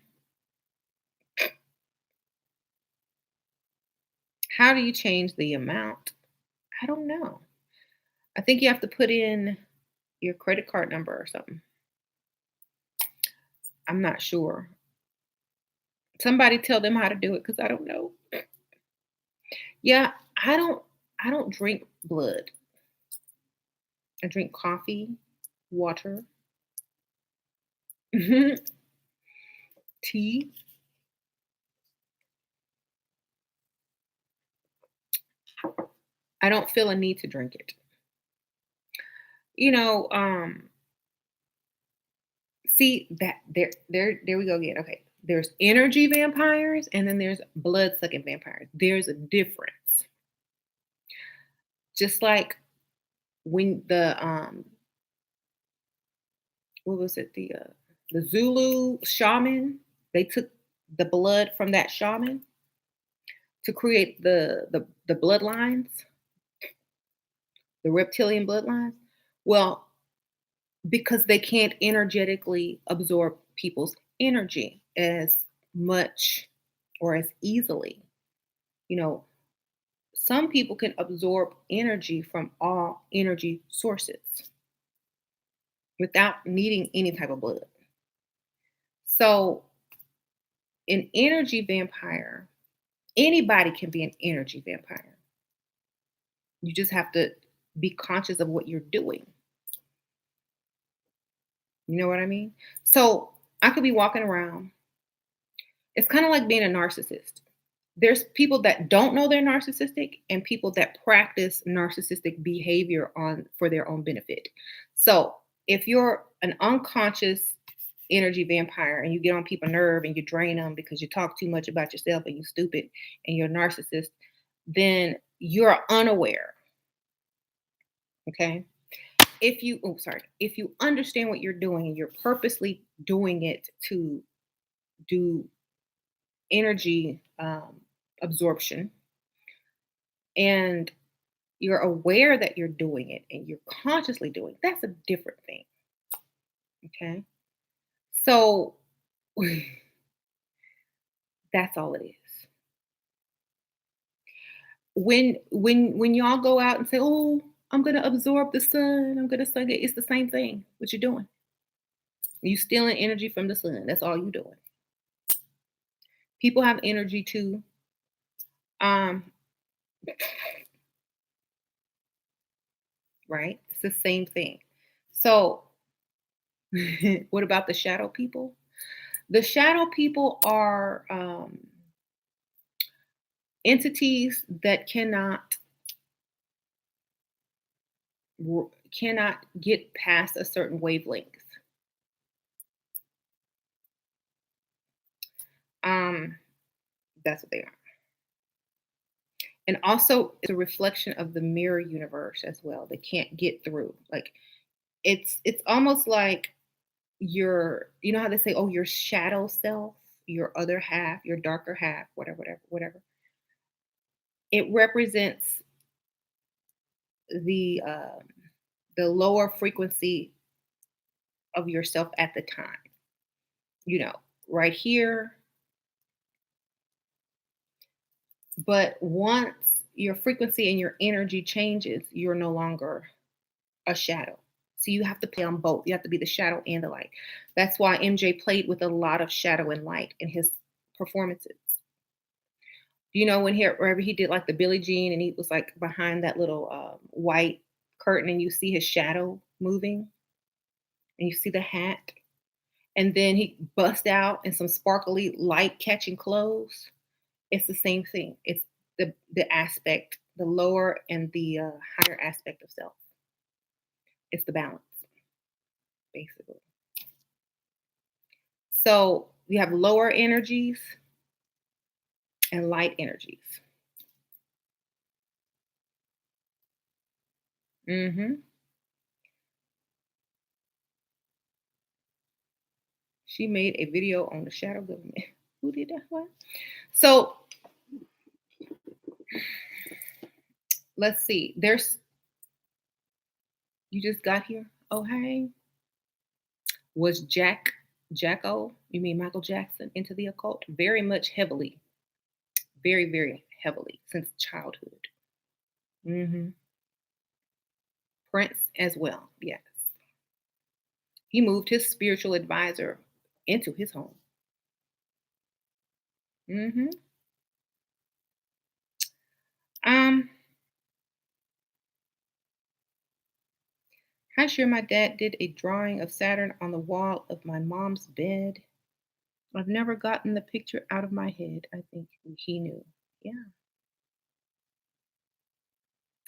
How do you change the amount? I don't know. I think you have to put in your credit card number or something. I'm not sure. Somebody tell them how to do it because I don't know. Yeah, I don't. I don't drink blood. I drink coffee, water, tea. I don't feel a need to drink it. You know, see that there we go again. Okay. There's energy vampires and then there's blood sucking vampires. There's a difference. Just like when the what was it? The Zulu shaman, they took the blood from that shaman to create the bloodlines, the reptilian bloodlines. Well, because they can't energetically absorb people's energy as much or as easily. You know, Some people can absorb energy from all energy sources without needing any type of blood. So, an energy vampire, anybody can be an energy vampire. You just have to be conscious of what you're doing. You know what I mean? So, I could be walking around. It's kind of like being a narcissist. There's people that don't know they're narcissistic and people that practice narcissistic behavior on for their own benefit. So, if you're an unconscious energy vampire and you get on people's nerve and you drain them because you talk too much about yourself and you're stupid and you're a narcissist, then you're unaware. Okay. If you understand what you're doing and you're purposely doing it to do energy absorption, and you're aware that you're doing it and you're consciously doing it, that's a different thing. Okay. So that's all it is. When y'all go out and say, "Oh, I'm gonna absorb the sun. I'm gonna sun it," it's the same thing. What you're doing? You stealing energy from the sun. That's all you doing. People have energy too. Um, right? It's the same thing. So, what about the shadow people? The shadow people are entities that cannot get past a certain wavelength. Um, that's what they are. And also, it's a reflection of the mirror universe as well. They can't get through. Like it's almost like you know how they say, oh, your shadow self, your other half, your darker half, whatever, whatever, whatever. It represents the um, the lower frequency of yourself at the time. You know, right here. But once your frequency and your energy changes, you're no longer a shadow. So you have to play on both. You have to be the shadow and the light. That's why MJ played with a lot of shadow and light in his performances. You know, wherever he did like the Billie Jean and he was like behind that little white curtain and you see his shadow moving and you see the hat. And then he bust out in some sparkly light catching clothes. It's the same thing. It's the aspect, the lower and the higher aspect of self. It's the balance, basically. So you have lower energies and light energies. Hmm. She made a video on the shadow government. Who did that one? So let's see. You just got here. Oh, hey. Was Jacko, you mean Michael Jackson, into the occult? Very much heavily, very, very heavily since childhood. Hmm. Prince as well, yes. He moved his spiritual advisor into his home. Hmm. Um, Hi, sure my dad did a drawing of Saturn on the wall of my mom's bed. I've never gotten the picture out of my head. I think he knew. Yeah.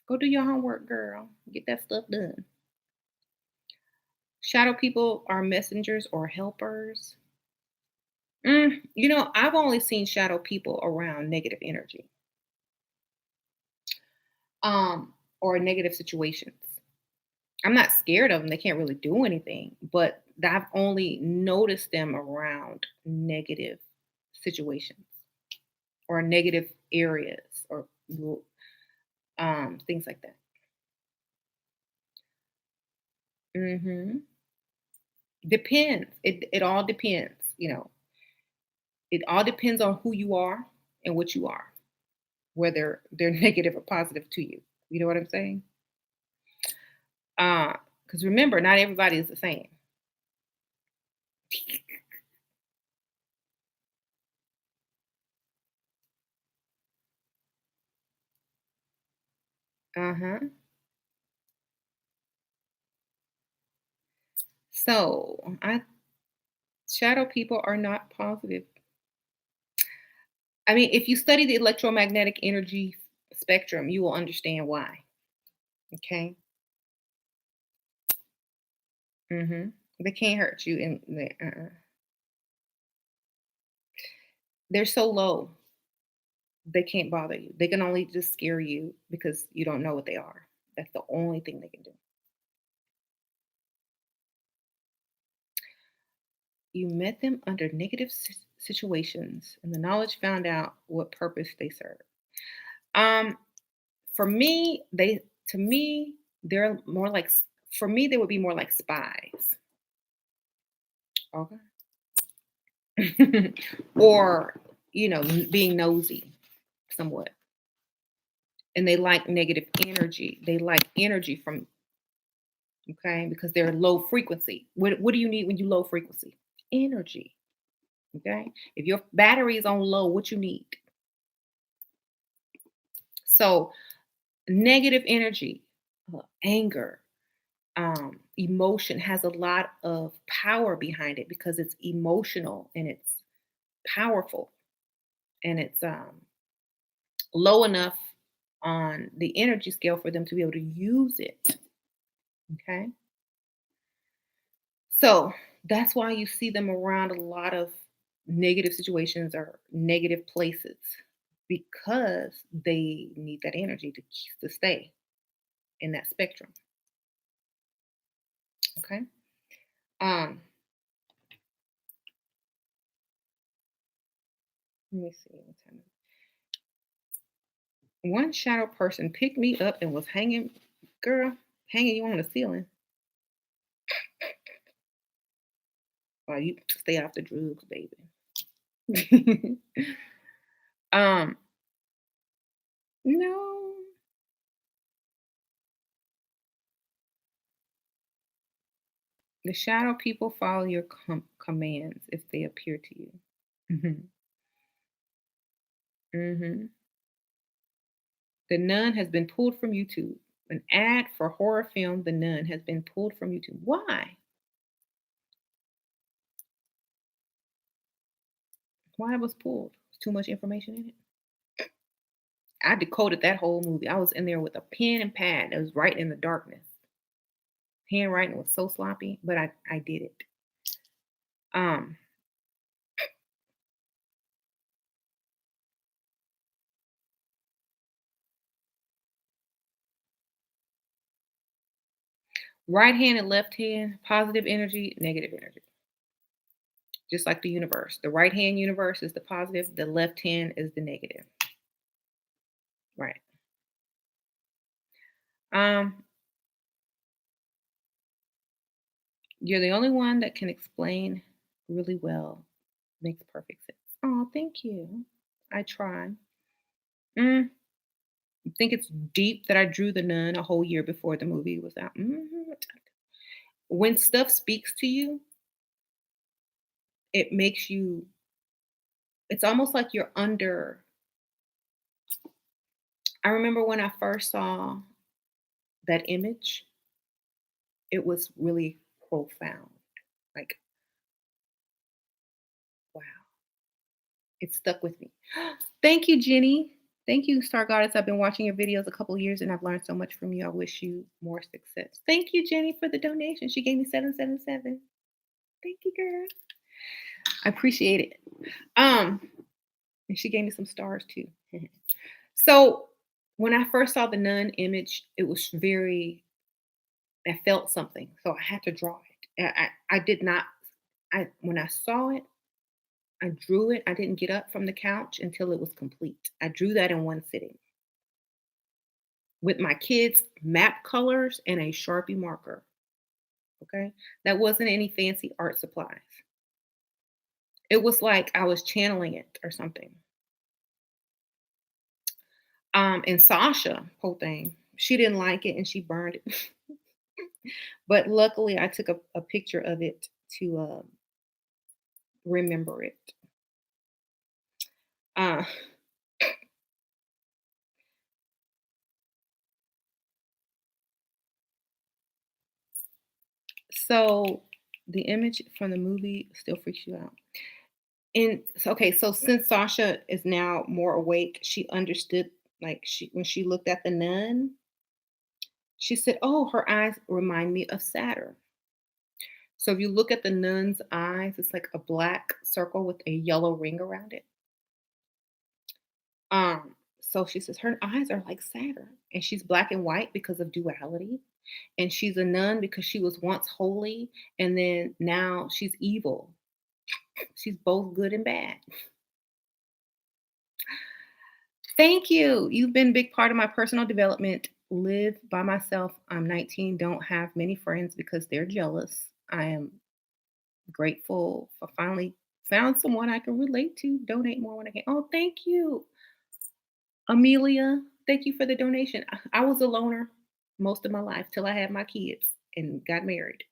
Go do your homework, girl. Get that stuff done. Shadow people are messengers or helpers. I've only seen shadow people around negative energy, or negative situations. I'm not scared of them. They can't really do anything, but I've only noticed them around negative situations or negative areas or things like that. Hmm. Depends. It all depends. It all depends on who you are and what you are. whether they're negative or positive to you. You know what I'm saying? Because remember, not everybody is the same. Uh-huh. So I shadow people are not positive. I mean, if you study the electromagnetic energy spectrum, you will understand why. Okay. They can't hurt you, and they're so low they can't bother you. They can only just scare you because you don't know what they are. That's the only thing they can do. You met them under negative situations, and the knowledge found out what purpose they serve. Um, for me, they to me they're more like for me they would be more like spies. Okay. Or being nosy somewhat, and they like negative energy. They like energy from okay because they're low frequency. What do you need when you low frequency? Energy. Okay, if your battery is on low, what you need? So negative energy, anger, emotion has a lot of power behind it because it's emotional and it's powerful and it's low enough on the energy scale for them to be able to use it. Okay. So that's why you see them around a lot of negative situations or negative places because they need that energy to stay in that spectrum. Okay. Um, let me see. What time one shadow person picked me up and was hanging, girl, hanging you on the ceiling. While you stay off the drugs, baby. um, no, the shadow people follow your commands if they appear to you. hmm hmm The Nun has been pulled from YouTube. An ad for horror film The Nun has been pulled from YouTube. Why? Why it was pulled? Too much information in it. I decoded that whole movie. I was in there with a pen and pad. It was right in the darkness. Handwriting was so sloppy, but I did it. Um, right hand and left hand, positive energy, negative energy. Just like the universe. The right hand universe is the positive, the left hand is the negative. Right. Um, you're the only one that can explain really well. Makes perfect sense. Oh, thank you. I try. Mm, I think it's deep that I drew the nun a whole year before the movie was out. When stuff speaks to you, it makes you, it's almost like you're under. I remember when I first saw that image, it was really profound. Like, wow, it stuck with me. Thank you, Jenny. Thank you, Star Goddess. I've been watching your videos a couple years and I've learned so much from you. I wish you more success. Thank you, Jenny, for the donation. She gave me 777. Thank you, girl. I appreciate it. Um, and she gave me some stars too. So when I first saw the nun image, it was very, I felt something. So I had to draw it. I did not, when I saw it, I drew it. I didn't get up from the couch until it was complete. I drew that in one sitting with my kids' map colors and a Sharpie marker. Okay. That wasn't any fancy art supplies. It was like I was channeling it or something. And Sasha, whole thing, she didn't like it and she burned it. But luckily, I took a picture of it to remember it. Uh, so the image from the movie still freaks you out. And so, okay, so since Sasha is now more awake, she understood. Like she, when she looked at the nun, she said, "Oh, her eyes remind me of Saturn." So if you look at the nun's eyes, it's like a black circle with a yellow ring around it. So she says her eyes are like Saturn, and she's black and white because of duality, and she's a nun because she was once holy, and then now she's evil. She's both good and bad. Thank you. You've been a big part of my personal development. Live by myself. I'm 19, don't have many friends because they're jealous. I am grateful for finally found someone I can relate to. Donate more when I can. Oh, thank you. Amelia, thank you for the donation. I was a loner most of my life till I had my kids and got married.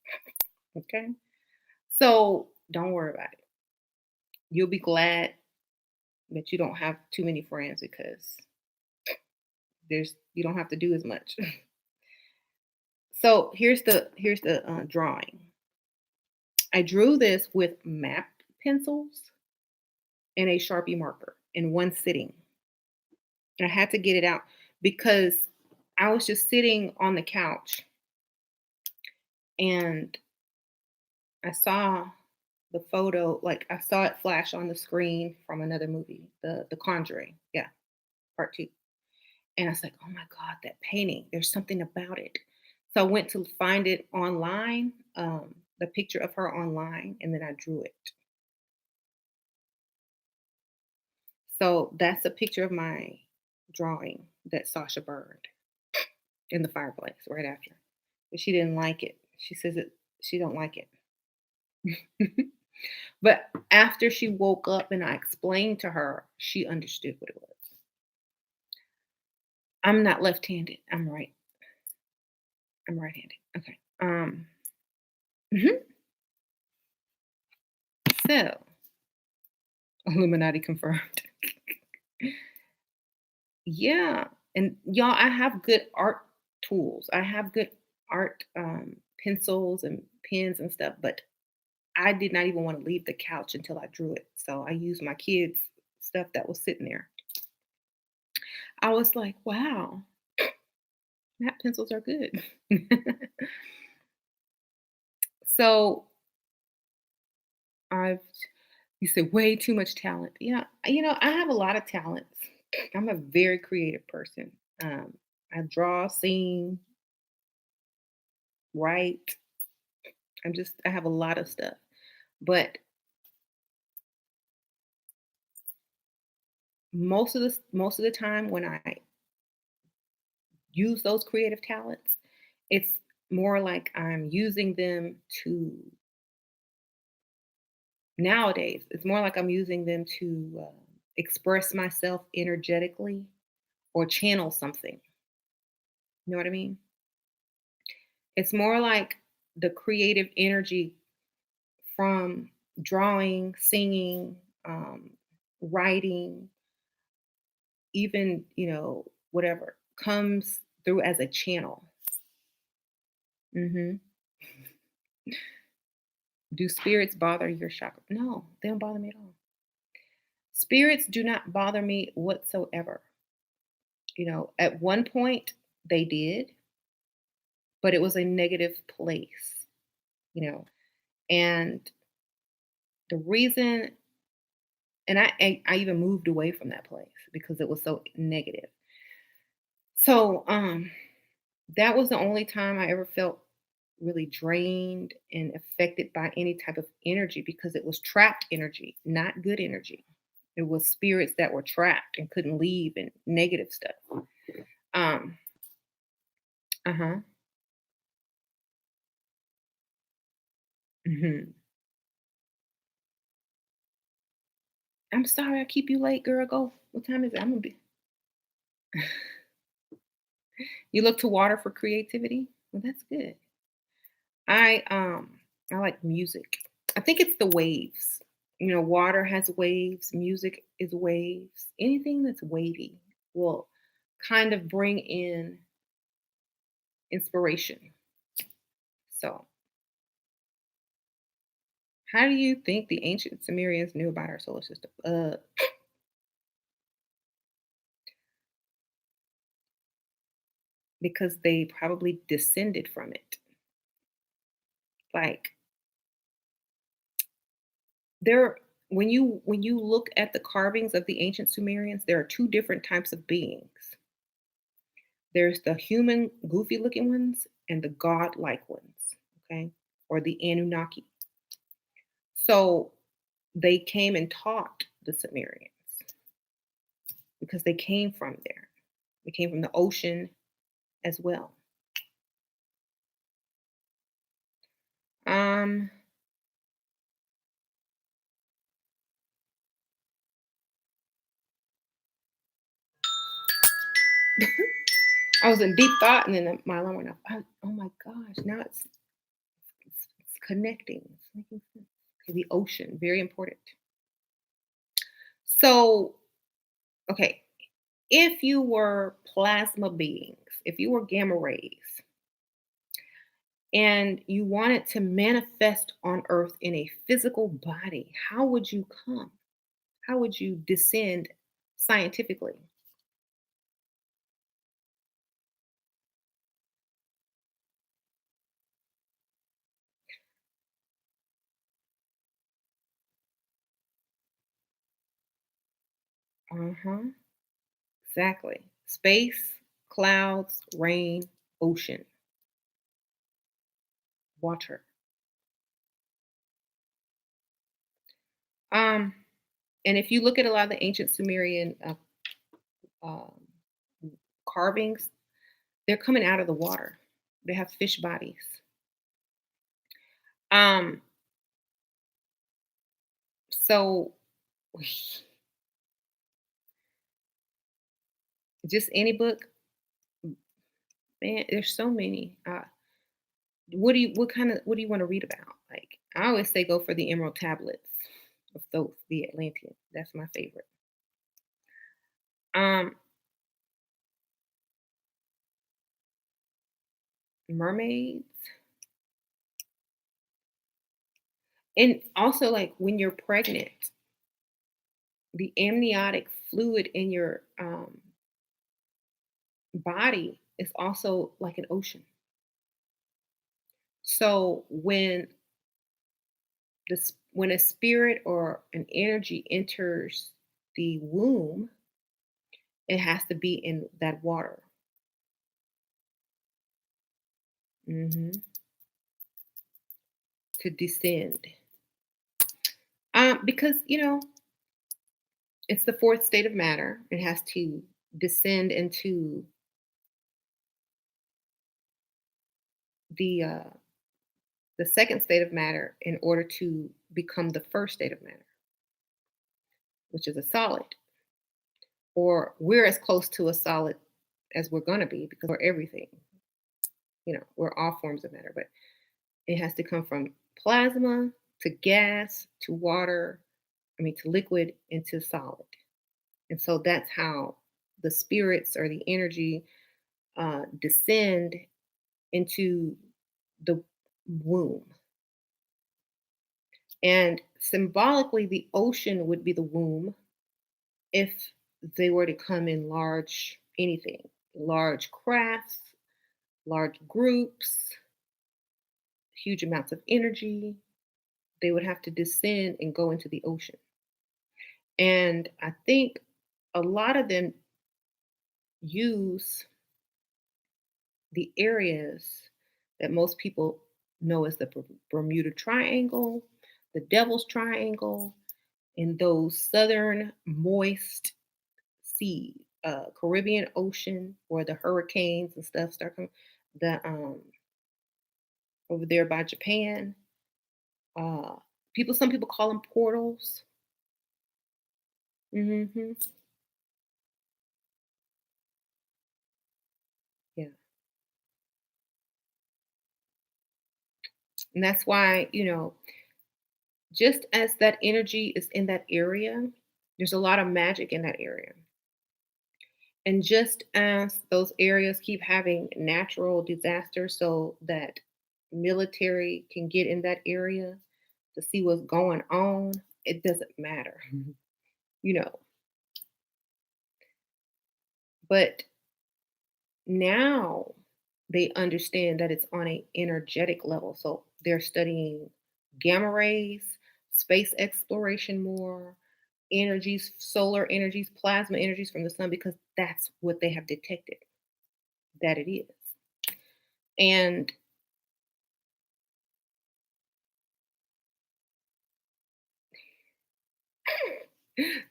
Okay. So don't worry about it. You'll be glad that you don't have too many friends because there's you don't have to do as much. So here's the drawing. I drew this with map pencils and a Sharpie marker in one sitting. I had to get it out because I was just sitting on the couch and I saw the photo, like I saw it flash on the screen from another movie, the Conjuring. Yeah, part two. And I was like, oh my God, that painting. There's something about it. So I went to find it online, the picture of her online, and then I drew it. So that's a picture of my drawing that Sasha burned in the fireplace right after. But she didn't like it. She says it she don't like it. But after she woke up and I explained to her, she understood what it was. I'm not left-handed. I'm right. I'm right-handed. Okay. Mhm. So Illuminati confirmed. Yeah. And y'all, I have good art tools. I have good art pencils and pens and stuff, but I did not even want to leave the couch until I drew it. So I used my kids' stuff that was sitting there. I was like, wow, map pencils are good. So I've you said way too much talent. Yeah, I have a lot of talents. I'm a very creative person. Um, I draw, sing, write. I have a lot of stuff. But most of the time when I use those creative talents, it's more like I'm using them to nowadays. It's more like I'm using them to express myself energetically or channel something. You know what I mean? It's more like the creative energy from drawing, singing, writing, even, whatever comes through as a channel. Hmm. Do spirits bother your chakra? No, they don't bother me at all. Spirits do not bother me whatsoever. At one point they did, but it was a negative place, you know. And the reason, and I even moved away from that place because it was so negative. So that was the only time I ever felt really drained and affected by any type of energy because it was trapped energy, not good energy. It was spirits that were trapped and couldn't leave and negative stuff. Um, uh-huh. Hmm. I'm sorry I keep you late, girl. Go. What time is it? I'm gonna be. You look to water for creativity? Well, that's good. I like music. I think it's the waves. Water has waves, music is waves. Anything that's wavy will kind of bring in inspiration. So, how do you think the ancient Sumerians knew about our solar system? Because they probably descended from it. Like there when you look at the carvings of the ancient Sumerians, there are two different types of beings. There's the human goofy looking ones and the godlike ones, okay? Or the Anunnaki. So they came and taught the Sumerians because they came from there. They came from the ocean as well. Um I was in deep thought and then my alarm went off. Oh my gosh, now it's connecting. It's making sense. Okay, the ocean, very important. So, okay, if you were plasma beings, if you were gamma rays, and you wanted to manifest on earth in a physical body, how would you come? How would you descend scientifically? Uh-huh. Exactly. Space, clouds, rain, ocean, water. Um, and if you look at a lot of the ancient Sumerian um, carvings, they're coming out of the water. They have fish bodies. Um, so just any book, man, there's so many. What do you want to read about? Like I always say go for the emerald tablets of Thoth, the Atlantean. That's my favorite. Um, Mermaids. And also like when you're pregnant, the amniotic fluid in your body is also like an ocean. So when a spirit or an energy enters the womb, it has to be in that water. Hmm. To descend. Because it's the fourth state of matter. It has to descend into the uh, the second state of matter in order to become the first state of matter, which is a solid. Or we're as close to a solid as we're going to be because we're everything. We're all forms of matter, but it has to come from plasma to gas to water, to liquid into solid. And so that's how the spirits or the energy descend into the womb. And symbolically, the ocean would be the womb if they were to come in large anything, large crafts, large groups, huge amounts of energy. They would have to descend and go into the ocean. And I think a lot of them use the areas that most people know as the Bermuda Triangle, the Devil's Triangle, in those southern moist sea, Caribbean Ocean, where the hurricanes and stuff start coming. The over there by Japan, uh, some people call them portals. Hmm. And that's why, just as that energy is in that area, there's a lot of magic in that area. And just as those areas keep having natural disasters so that military can get in that area to see what's going on, it doesn't matter, you know. But now they understand that it's on a energetic level. So they're studying gamma rays, space exploration more, energies, solar energies, plasma energies from the sun, because that's what they have detected that it is. And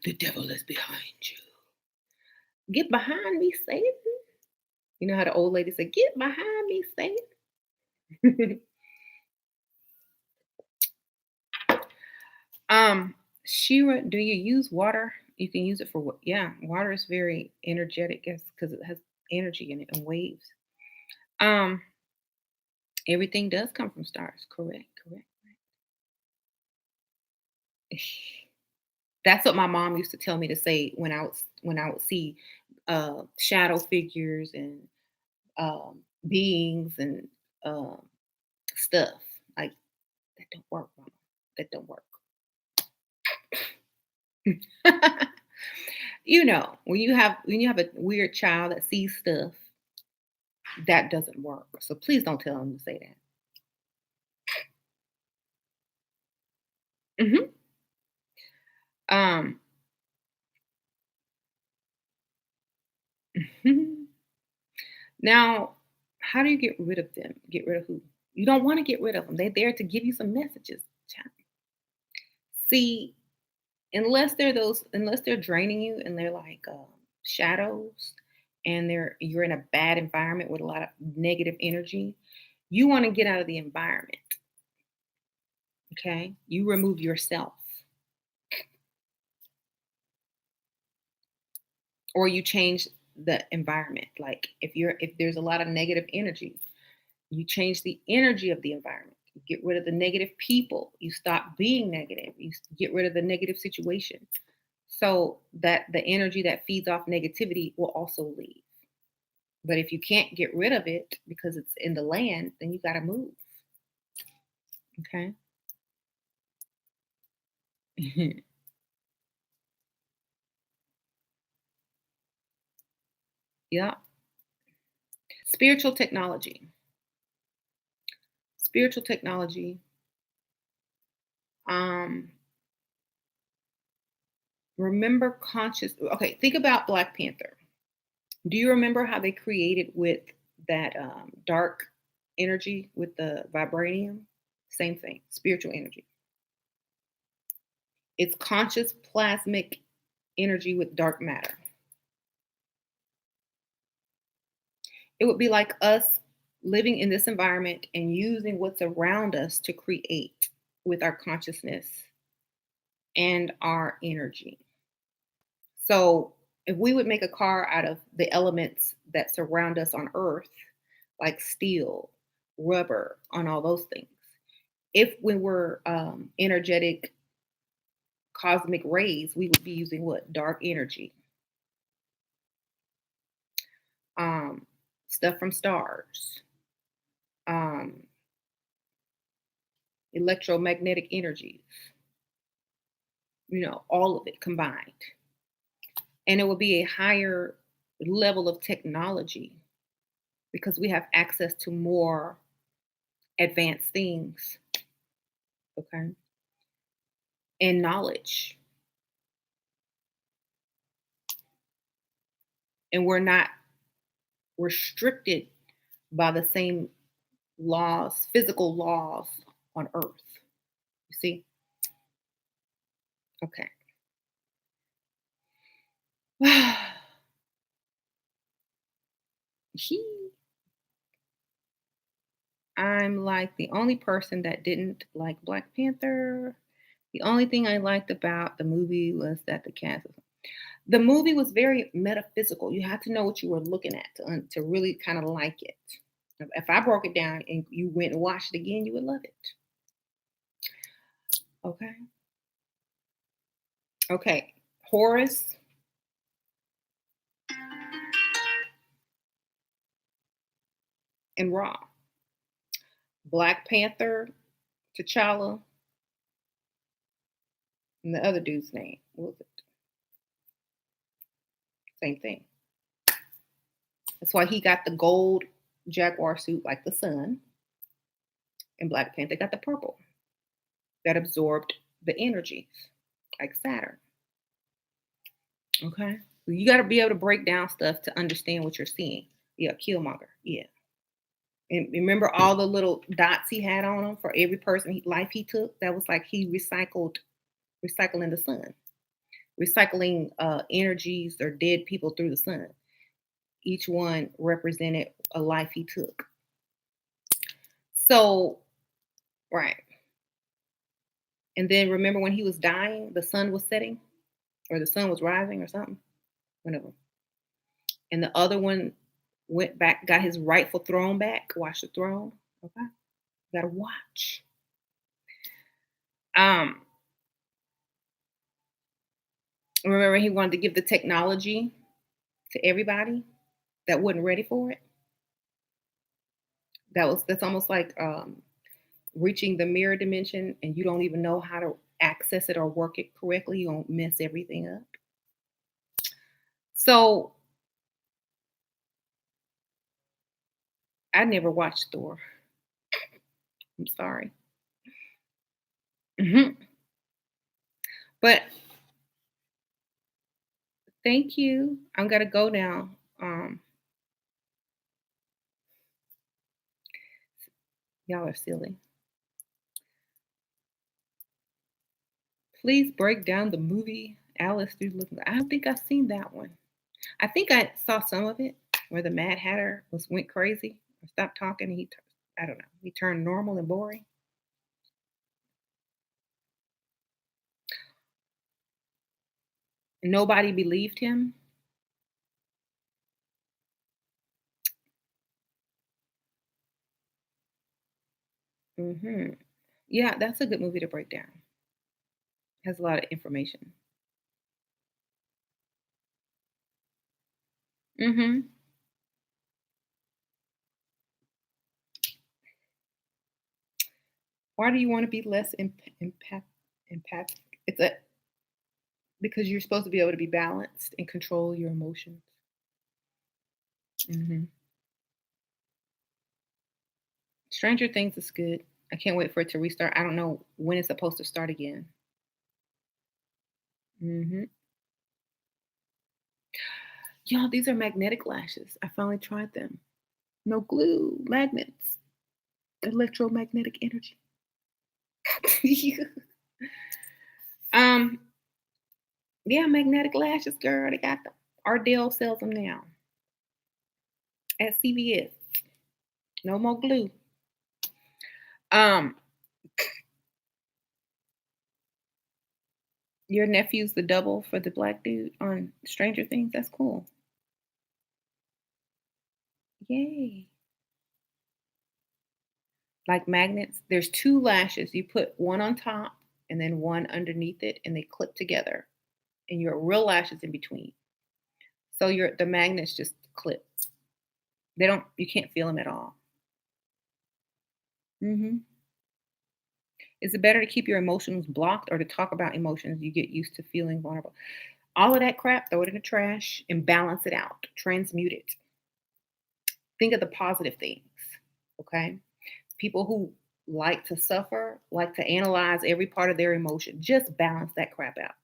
the devil is behind you. Get behind me, Satan. You know how the old lady said, get behind me, Satan. um, Shira, do you use water? You can use it for what? Yeah, water is very energetic because it has energy in it and waves. Um, Everything does come from stars. Correct, correct. That's what my mom used to tell me to say when I would see shadow figures and beings and um, stuff like that. Don't work, mama. That don't work. When you have a weird child that sees stuff, that doesn't work. So please don't tell them to say that. Hmm. Um, Now, how do you get rid of them? Get rid of who? You don't want to get rid of them. They're there to give you some messages. Child. See, unless they're draining you and they're like shadows, and you're in a bad environment with a lot of negative energy, you want to get out of the environment. Okay, you remove yourself, or you change the environment. Like if there's a lot of negative energy, you change the energy of the environment. You get rid of the negative people. You stop being negative. You get rid of the negative situation, so that the energy that feeds off negativity will also leave. But if you can't get rid of it because it's in the land, then you got to move. Okay. Yeah. Spiritual technology. Spiritual technology. Um, Remember conscious. Okay, think about Black Panther. Do you remember how they created with that dark energy with the vibranium? Same thing, spiritual energy. It's conscious plasmic energy with dark matter. It would be like us living in this environment and using what's around us to create with our consciousness and our energy. So, if we would make a car out of the elements that surround us on earth, like steel, rubber, on all those things, if we were energetic cosmic rays, we would be using what? Dark energy, um, stuff from stars, um, electromagnetic energies, all of it combined. And it will be a higher level of technology because we have access to more advanced things, okay, and knowledge. And we're not restricted by the same laws, physical laws on earth. You see? Okay. he, I'm like the only person that didn't like Black Panther. The only thing I liked about the movie was that the movie was very metaphysical. You had to know what you were looking at to really kind of like it. If I broke it down and you went and watched it again, you would love it. Okay. Okay. Horus and Ra. Black Panther, T'Challa, and the other dude's name. What was it? Same thing. That's why he got the gold jaguar suit like the sun, and Black Panther got the purple that absorbed the energies like Saturn. Okay. You got to be able to break down stuff to understand what you're seeing. Yeah, Killmonger. Yeah. And remember all the little dots he had on him for every life he took? That was like he recycling the sun, recycling energies or dead people through the sun. Each one represented a life he took. So, right. And then remember when he was dying, the sun was setting or the sun was rising or something? One of them. And the other one went back, got his rightful throne back, watch the throne. Okay. You gotta watch. Um, remember he wanted to give the technology to everybody that wasn't ready for it. That's almost like reaching the mirror dimension and you don't even know how to access it or work it correctly. You don't mess everything up. So I never watched Thor. I'm sorry. Hmm. But thank you. I'm gonna go now. Y'all are silly. Please break down the movie Alice Through the Looking. I don't think I've seen that one. I think I saw some of it where the Mad Hatter went crazy or stopped talking. And I don't know. He turned normal and boring. Nobody believed him. Yeah, that's a good movie to break down. Has a lot of information. hmm Why do you want to be less empathic? It's a because you're supposed to be able to be balanced and control your emotions. hmm Stranger Things is good. I can't wait for it to restart. I don't know when it's supposed to start again. hmm Y'all, these are magnetic lashes. I finally tried them. No glue, magnets, electromagnetic energy. um, yeah, magnetic lashes, girl. They got them. Ardell sells them now at CVS. No more glue. Um, your nephew's the double for the black dude on Stranger Things. That's cool. Yay. Like magnets. There's two lashes. You put one on top and then one underneath it, and they clip together. And your real lashes in between. So the magnets just clip. They don't. You can't feel them at all. hmm Is it better to keep your emotions blocked or to talk about emotions you get used to feeling vulnerable? All of that crap, throw it in the trash and balance it out. Transmute it. Think of the positive things. Okay. People who like to suffer, like to analyze every part of their emotion. Just balance that crap out.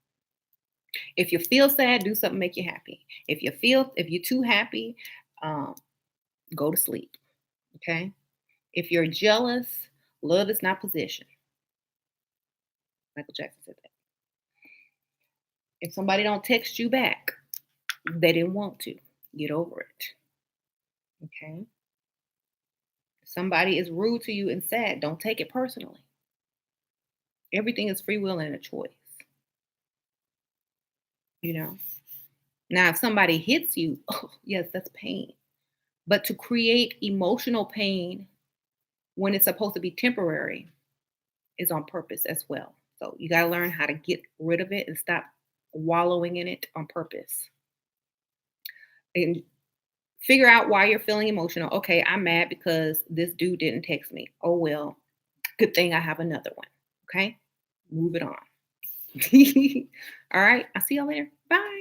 If you feel sad, do something make you happy. If you're too happy, um, go to sleep. Okay. If you're jealous, love is not possession. Michael Jackson said that. If somebody don't text you back, they didn't want to. Get over it. Okay. If somebody is rude to you and sad, don't take it personally. Everything is free will and a choice. You know. Now, if somebody hits you, oh yes, that's pain. But to create emotional pain when it's supposed to be temporary is on purpose as well. So you got to learn how to get rid of it and stop wallowing in it on purpose. And figure out why you're feeling emotional. Okay, I'm mad because this dude didn't text me. Oh well, good thing I have another one. Okay, move it on. All right, I'll see y'all later. Bye.